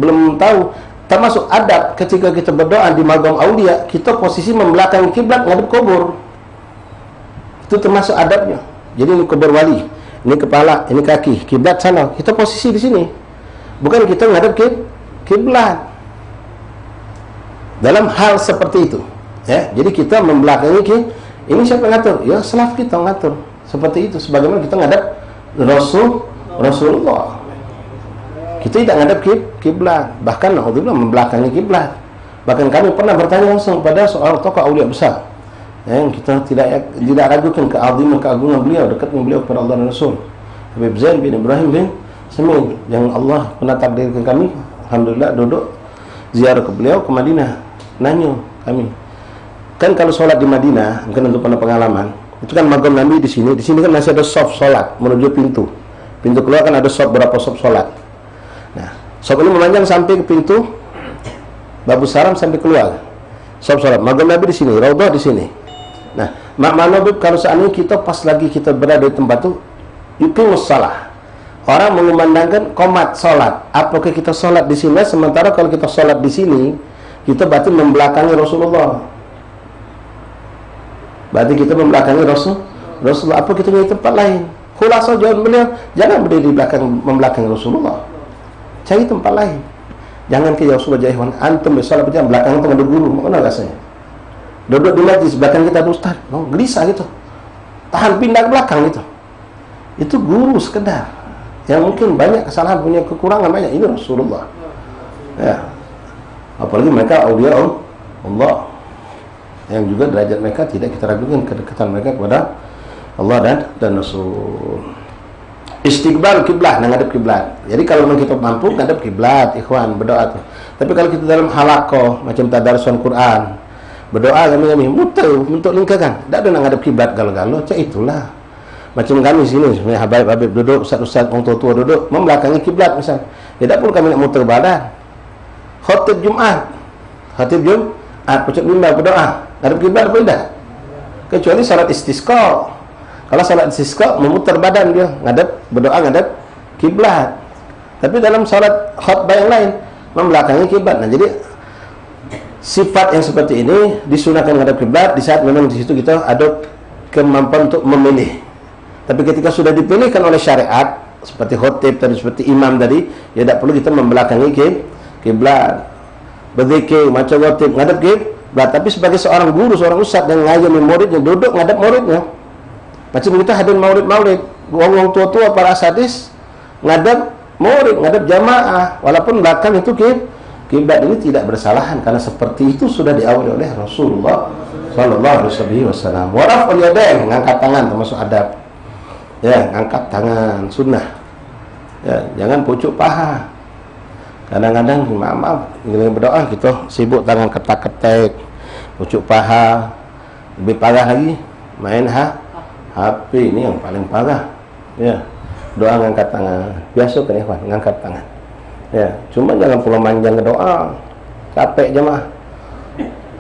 belum tahu, termasuk adab ketika kita berdoa di magam aulia, kita posisi membelakangi kiblat ngadap kubur. Itu termasuk adabnya. Jadi ini kubur wali, ini kepala, ini kaki, kiblat sana. Kita posisi di sini. bukan kita menghadap kiblat. Dalam hal seperti itu, ya. Jadi kita membelakangi ini siapa yang ngatur? Ya, salaf kita ngatur. Seperti itu, sebagaimana kita ngadap Rasulullah. Kita tidak ngadap kiblat, bahkan naudzubillah membelakangi kiblat. Bahkan kami pernah bertanya langsung pada seorang tokoh aulia besar, yang kita tidak ragukan keagungan beliau, dekatnya beliau kepada Allah dan Rasul, Habib Zain bin Ibrahim bin Samin, yang Allah pernah takdirkan kami, alhamdulillah, duduk ziarah ke beliau ke Madinah. Nanya kami, kan kalau sholat di Madinah, mungkin untuk pengalaman, itu kan magam Nabi di sini kan masih ada shop sholat menuju pintu keluar kan ada shop, berapa shop sholat. Nah, shop ini memanjang sampai ke pintu Babu Saram sampai keluar. Shop sholat magam Nabi di sini, Raudhah di sini. Nah, makna kalau seandainya kita pas lagi kita berada di tempat itu, yuqimus shalah, orang mengumandangkan qomat sholat. Apakah kita sholat di sini? Sementara kalau kita sholat di sini, kita berarti membelakangi Rasulullah. Berarti kita membelakangi Rasulullah. Apa kita di tempat lain? Khulasa jawaban beliau, jangan berdiri di belakang membelakangi Rasulullah. Cari tempat lain. Jangan ke Rasulullah jahwan. Antum bersalat berjam belakang itu ada guru. Mana rasanya? Duduk di majlis belakang kita ada ustaz. Oh, gelisah gitu. Tahan pindah ke belakang gitu. Itu guru sekedar. Yang mungkin banyak kesalahan, punya kekurangan banyak. Ini Rasulullah. Ya. Apalagi mereka aulia Allah, yang juga derajat mereka tidak kita ragukan kedekatan mereka kepada Allah dan Rasul. Istiqbal kiblat, menghadap kiblat. Jadi kalau memang kita mampu menghadap kiblat, ikhwan, berdoa tuh. Tapi kalau kita dalam halaqah macam tadarrusan Quran, berdoa kami muter untuk lingkaran, tidak ada menghadap kiblat galau-galau, cak itulah. Macam kami sini, sebenarnya Habib duduk, ustaz orang tua duduk membelakangi kiblat misal. Tidak perlu kami nak muter badan. Khatib Jumat, pucuk mimbar berdoa, ngadap kiblat apa tidak? Kecuali salat istisqa. Kalau salat istisqa memutar badan dia, berdoa ngadap kiblat. Tapi dalam salat khutbah yang lain membelakangi kiblat. Nah, jadi sifat yang seperti ini disunahkan ngadap kiblat di saat memang di situ kita ada kemampuan untuk memilih. Tapi ketika sudah dipilihkan oleh syariat seperti khutib tadi, seperti imam tadi, ya tidak perlu kita membelakangi kiblat, berzikir macam khutib ngadap kiblat. Tapi sebagai seorang guru, seorang ustaz yang ngajarin muridnya, duduk ngadap muridnya. Macam kita hadir maulid, orang tua-tua para asatidz ngadap murid, ngadap jamaah, walaupun belakang itu kiblat. Ini tidak bersalahan karena seperti itu sudah diawali oleh Rasulullah sallallahu alaihi wasallam. Wa raf'ul yadain, ngangkat tangan termasuk adab. Ya, ngangkat tangan sunnah. Ya, jangan pucuk paha. Kadang-kadang maaf berdoa kita sibuk tangan ketak-ketek, pucuk paha. Lebih parah lagi main HP, ini yang paling parah. Ya, doa ngangkat tangan. Biasa kan ikhwan, ngangkat tangan. Ya, cuma jangan pula manjang ke doa. Capek jemaah.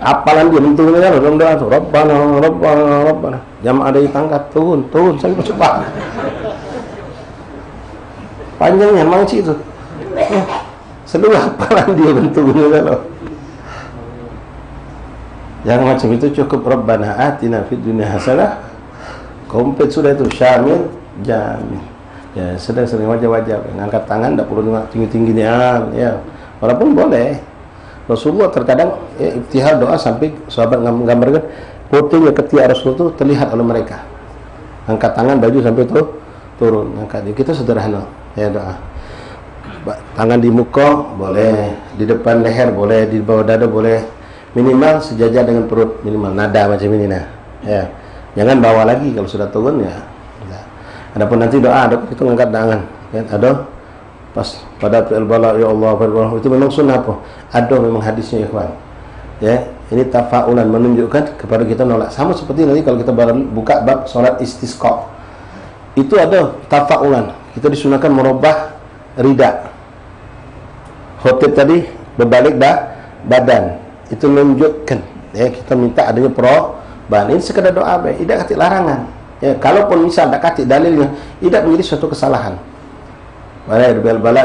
Apalan dia bentuknya kan dalam doa tu, Rabbana. Jamaah dari tangkat turun sampai cepat. Panjangnya mangci itu. Seluruh apalan dia bentuknya kalau. Jangan macam itu, cukup Rabbana atina fid dunya hasanah. Komplit sudah itu, syamil, jamil. Ya, sedang-sedang wajah-wajah, ngangkat tangan tidak perlu tinggi-tinggi ya. Walaupun boleh. Rasulullah terkadang iftihar doa sampai sahabat menggambarkan fotonya ketiak Rasul itu terlihat oleh mereka. Angkat tangan, baju sampai itu turun. Angkat. Kita sederhana ya doa. Tangan di muka boleh, di depan leher boleh, di bawah dada boleh. Minimal sejajar dengan perut, minimal nada macam ini nah. Ya. Jangan bawa lagi kalau sudah turun ya. Adapun nanti doa ada kita ngangkat tangan ya, ada pas pada al-bala ya Allah itu memang sunnah apa? Ada memang hadisnya ikhwan. Ya, ini tafaulan menunjukkan kepada kita nolak sama seperti nanti kalau kita buka bab salat istisqa. Itu ada tafaulan. Kita disunahkan merubah rida. Khotib tadi berbalik badan. Itu menunjukkan ya kita minta adanya perubahan. Ini sekedar doa baik, tidak kata larangan. Ya, kalaupun misal tak kata dalilnya, tidak menjadi suatu kesalahan. Bala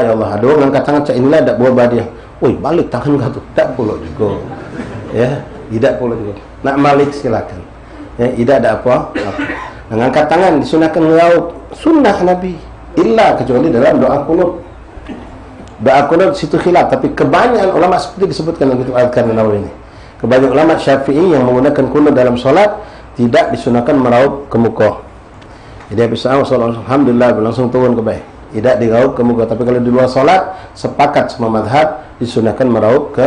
ya Allah, ada orang angkat tangan cak inilah tak buah dia. Woi, balik tangan kau tu. Tak pula juga. Ya, tidak pula juga. Nak balik silakan. Ya, tidak ada apa. Mengangkat tangan disunahkan ngelaut sunnah Nabi. Illa kecuali dalam doa qunut. doa kunut situ khilaf, tapi kebanyakan ulama seperti disebutkan dalam kitab Al-Adhkar Nawawi ini. Kebanyakan ulama Syafi'i yang menggunakan kunut dalam solat tidak disunahkan meraup ke muka. Jadi habis alhamdulillah langsung turun ke bawah. Tidak diraup ke muka. Tapi kalau di luar solat sepakat semua mazhab disunahkan meraup ke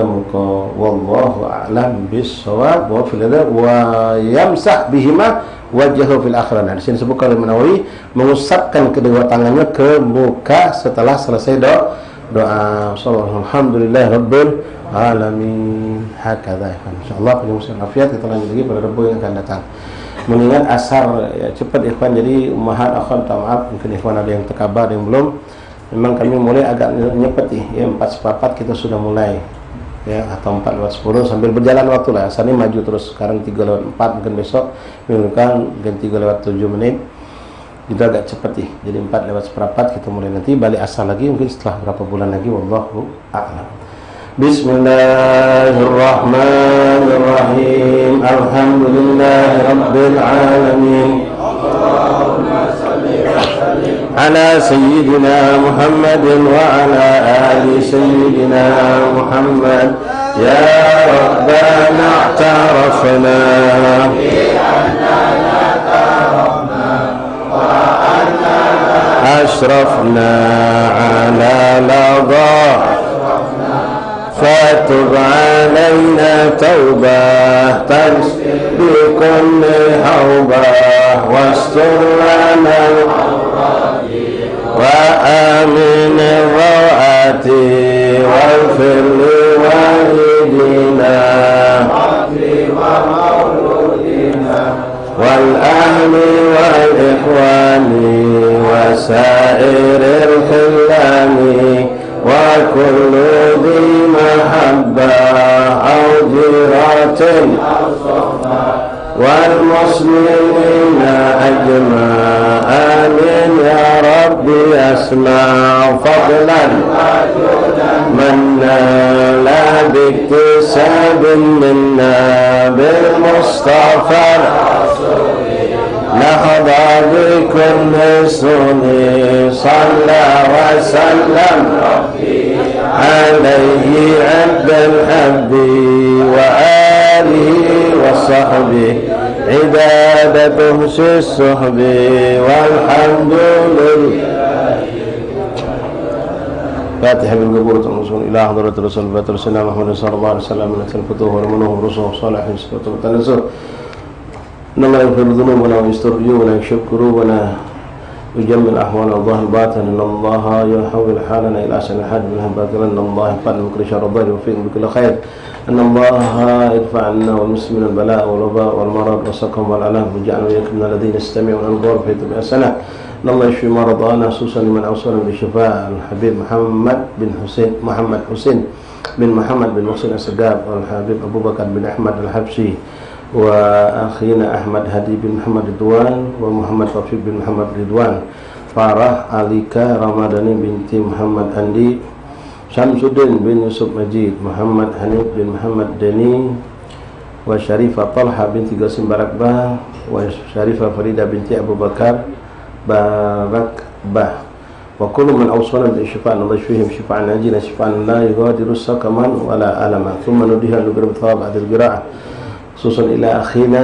muka. Wallahu a'lam bis-shawab. Wa yamsah bihima wajhahu fil akhirah. Di sini disebutkan oleh Nawawi mengusapkan kedua tangannya ke muka setelah selesai doa. Alhamdulillah rabbil alamin. Hakadha. Insyaallah punya muslim afiat, kita lanjut lagi pada Rabu yang akan datang. Mengingat asar ya, cepat ikhwan, jadi ummahat akhwat maaf mungkin ikhwan ada yang terkabar ada yang belum. Memang kami mulai agak nyepet ya, 4:15 kita sudah mulai ya, atau 4:10 sambil berjalan waktu lah. Asar ini maju terus, sekarang 3:04, mungkin besok minggu depan mungkin 3:07 menit. Itu agak cepat nih. Jadi 4:04 kita mulai, nanti balik asar lagi mungkin setelah berapa bulan lagi, wallahu a'lam. Bismillahirrahmanirrahim. Alhamdulillahirabbil alamin. Allahumma shalli wa sallim ala sayyidina Muhammadin wa ala ali sayyidina Muhammad. Ya Rabbana i'tarafna bi annana tarafna wa annana ashrafna ala ladha فتب علينا توبة تنسي بكل حوبة واستر لنا العورات وآمن الروعات واغفر لوالدينا والأهل والإخوان وسائر الخلان وكل ذي محبة أو جيرة والمسلمين أجمع آمين يا رب أسمع فضلا منا لا باكتساب منا بالمصطفى لحظى بكل سني صلى وسلم عليه عبد الحب وآله وصحبه عبادته في الصحب والحمد لله. فاتحة بالقبور الموصول إلى حضرة الرسول فاتر سيدنا محمد صلى الله عليه وسلم من الفتوح ورمنه الرسول صالح سبحانه وتعالى. إنما يغفر ذنوبنا ويستر عيوبنا ويكشف كروبنا ويجمل أحوالنا الظاهر الباطن. إن الله يحول حالنا إلى أحسن الحال من باطلا. إن الله يفعل بكل شر الظاهر ويوفقنا بكل خير. أن الله يدفع عنا والمسلمين البلاء والوباء والمرض والسقم والآلام ويجعلنا وإياكم من الذين يستمعون القول فيتبعون أحسنه. إن الله يشفي مرضانا خصوصا لمن أوصانا بالشفاء الحبيب محمد بن حسين بن محمد بن محسن السقاف والحبيب أبو بكر بن أحمد الحبشي وأخينا أحمد هدي بن محمد رضوان ومحمد توفيق بن محمد رضوان Farah Alika Ramadhani binti Muhammad Andi Syamsuddin bin Yusuf Majid Muhammad Hanif bin Muhammad Deni wa Syarifah Talha binti Qasim Barakbah wa Syarifah Farida binti Abu Bakar Barakbah wa kullu man awsana bi syifa'an Allah yashfihim syifa'an ajila syifa'an la yughadiru saqaman wala alama thumma nudiha lugrab thawab adil qira'ah khususan ila akhina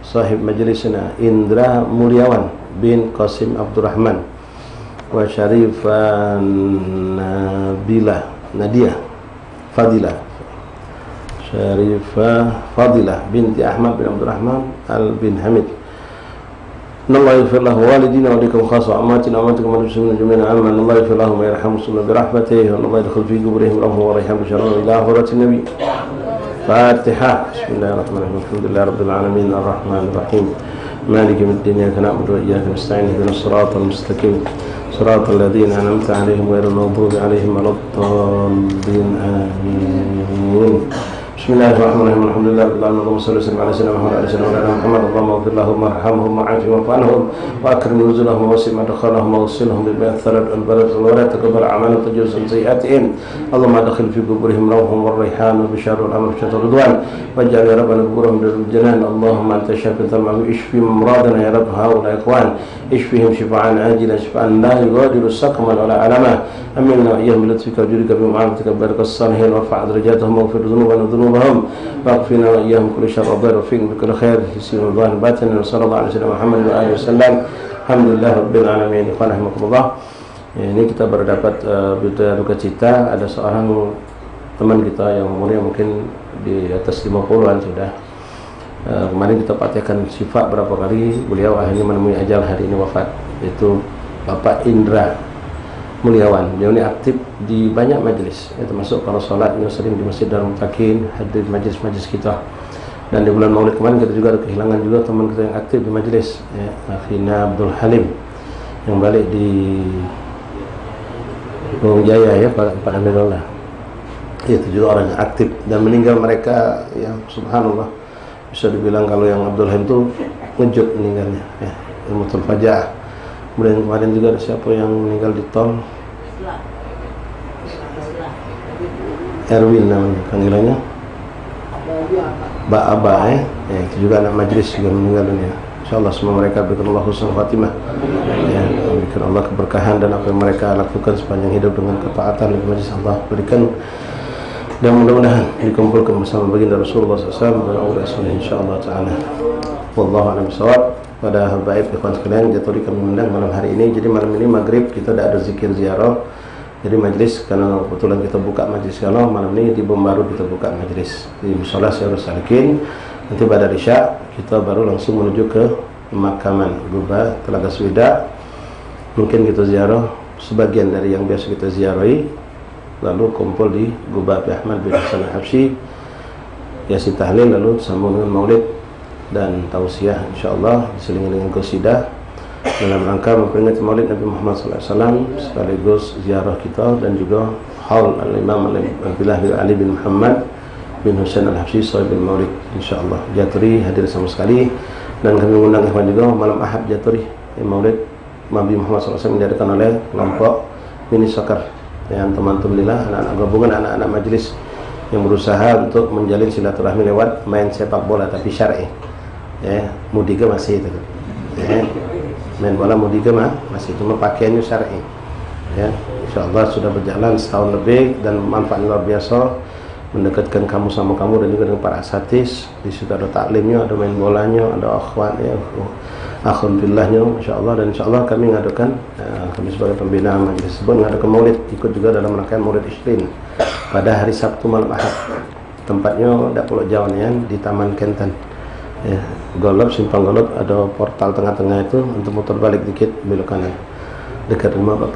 sahib majlisina Indra Mulyawan bin Qasim Abdurrahman wa Syarifah Nadia Fadilah Syarifah Fadilah binti Ahmad bin Abdurrahman Al bin Hamid. Allah yaghfir lahu walidina wa likum khassa amatina wa amatikum wa muslimin jami'an amman. Allah yaghfir lahum wa yarhamhum bi rahmatihi wa Allah yadkhul fi quburihim rahmah wa rayhan bi syarri ila akhiratin nabi. Fatihah. Bismillahirrahmanirrahim. Alhamdulillahi rabbil alamin arrahmanir rahim. مالك يوم الدين إياك نعبد وإياك نستعين اهدنا الصراط المستقيم صراط الذين أنعمت عليهم غير المغضوب عليهم ولا الضالين آمين. بسم الله الرحمن الرحيم الحمد لله رب العالمين اللهم صل وسلم على سيدنا محمد وعلى سيدنا محمد اللهم اغفر لهم وارحمهم وعافهم واعف عنهم واكرم نزلهم ووسع مدخلهم ووصلهم بالبيت الثلج والبرد والورى تقبل اعمالهم وتجوز سيئاتهم اللهم ادخل في قبورهم روحهم والريحان والبشار والامل والشتى والرضوان واجعل يا ربنا قبورهم بالجنان اللهم انت الشافي تمام اشفي مرادنا يا رب هؤلاء اخوان اشفهم شفاء عاجلا شفاء لا يغادر سقما ولا علما امنا واياهم بلطفك وجودك بمعاملتك ببارك الصالحين وارفع درجاتهم واغفر ذنوبنا وذنوبهم واغفرنا واياهم كل شر وضر وفيهم بكل خير يسير الله الباطن وصلى الله على سيدنا محمد واله وسلم alhamdulillah rabbil alamin. Ikhwan rahimakumullah. Ini kita baru dapat berita duka cita, ada seorang teman kita yang umurnya mungkin di atas 50-an sudah. Kemarin kita praktekkan syifa berapa kali, beliau akhirnya menemui ajal, hari ini wafat. Itu Bapak Indra Mulyawan. Beliau ini aktif di banyak majelis, ya, termasuk kalau sholat beliau sering di Masjid Darul Mutakin, hadir majelis-majelis kita. Dan di bulan Maulid kemarin kita juga ada kehilangan juga teman kita yang aktif di majelis, ya, Akhina Abdul Halim yang balik di Gunung Jaya, ya, Pak Amirullah. Itu juga orang yang aktif dan meninggal mereka, ya, subhanallah. Bisa dibilang kalau yang Abdul Halim itu ngejut meninggalnya, ya, ilmutul fajaah. Kemudian kemarin juga ada siapa yang meninggal di tol, Erwin namanya panggilannya, Mbak Aba, ya, itu juga anak majlis juga meninggal dunia. InsyaAllah semua mereka berikan Allah husnul khatimah, ya, berikan Allah keberkahan dan apa yang mereka lakukan sepanjang hidup dengan ketaatan dan majlis Allah berikan. Dan mudah-mudahan dikumpulkan bersama baginda Rasulullah SAW dan Allah Rasulullah insyaAllah ta'ala. Wallahu a'lam bishawab. Pada baik ikhwan sekalian, Jaturi kami mengundang malam hari ini. Jadi malam ini maghrib kita ada zikir ziarah. Jadi majlis, karena kebetulan kita buka majlis kalau malam ini di Bom Baru kita buka majlis di Mushola Syahrul Salikin. Nanti pada Isya kita baru langsung menuju ke pemakaman Gubah Telaga Swida. Mungkin kita ziarah sebagian dari yang biasa kita ziarahi, lalu kumpul di Gubah Ahmad bin Hasan Al-Habsyi, Yasin Tahlil, lalu sambung dengan Maulid dan tausiah insyaallah diselingi dengan qasidah dalam rangka memperingati Maulid Nabi Muhammad SAW, sekaligus ziarah kita dan juga haul al-Imam Al-Billah Ali bin Muhammad bin Husain Al-Habsyi sahibul Maulid insyaallah. Jaturi hadir sama sekali, dan kami mengundang ikhwan juga malam Ahad Jaturi Maulid Nabi Muhammad SAW diadakan oleh kelompok Mini Soccer, yang teman-teman anak-anak gabungan, anak-anak majelis yang berusaha untuk menjalin silaturahmi lewat main sepak bola tapi syar'i, ya, mudiga masih itu, ya, main bola mudiga masih, cuma pakaiannya syar'i, ya. Insyaallah sudah berjalan setahun lebih dan manfaatnya luar biasa, mendekatkan kamu sama kamu dan juga dengan para asatidz. Di situ ada taklimnya, ada main bolanya, ada akhwan, ya, alhamdulillahnya, insyaallah. Dan insyaallah kami mengadakan, kami sebagai pembina majelis tersebut mengadakan maulid, ikut juga dalam rangkaian maulid Isrin pada hari Sabtu malam Ahad. Tempatnya di Pulau Jawa, ya, di Taman Kenten, ya, Golop, Simpang Golop, ada portal tengah-tengah itu, untuk muter balik dikit belok kanan dekat rumah Bapak.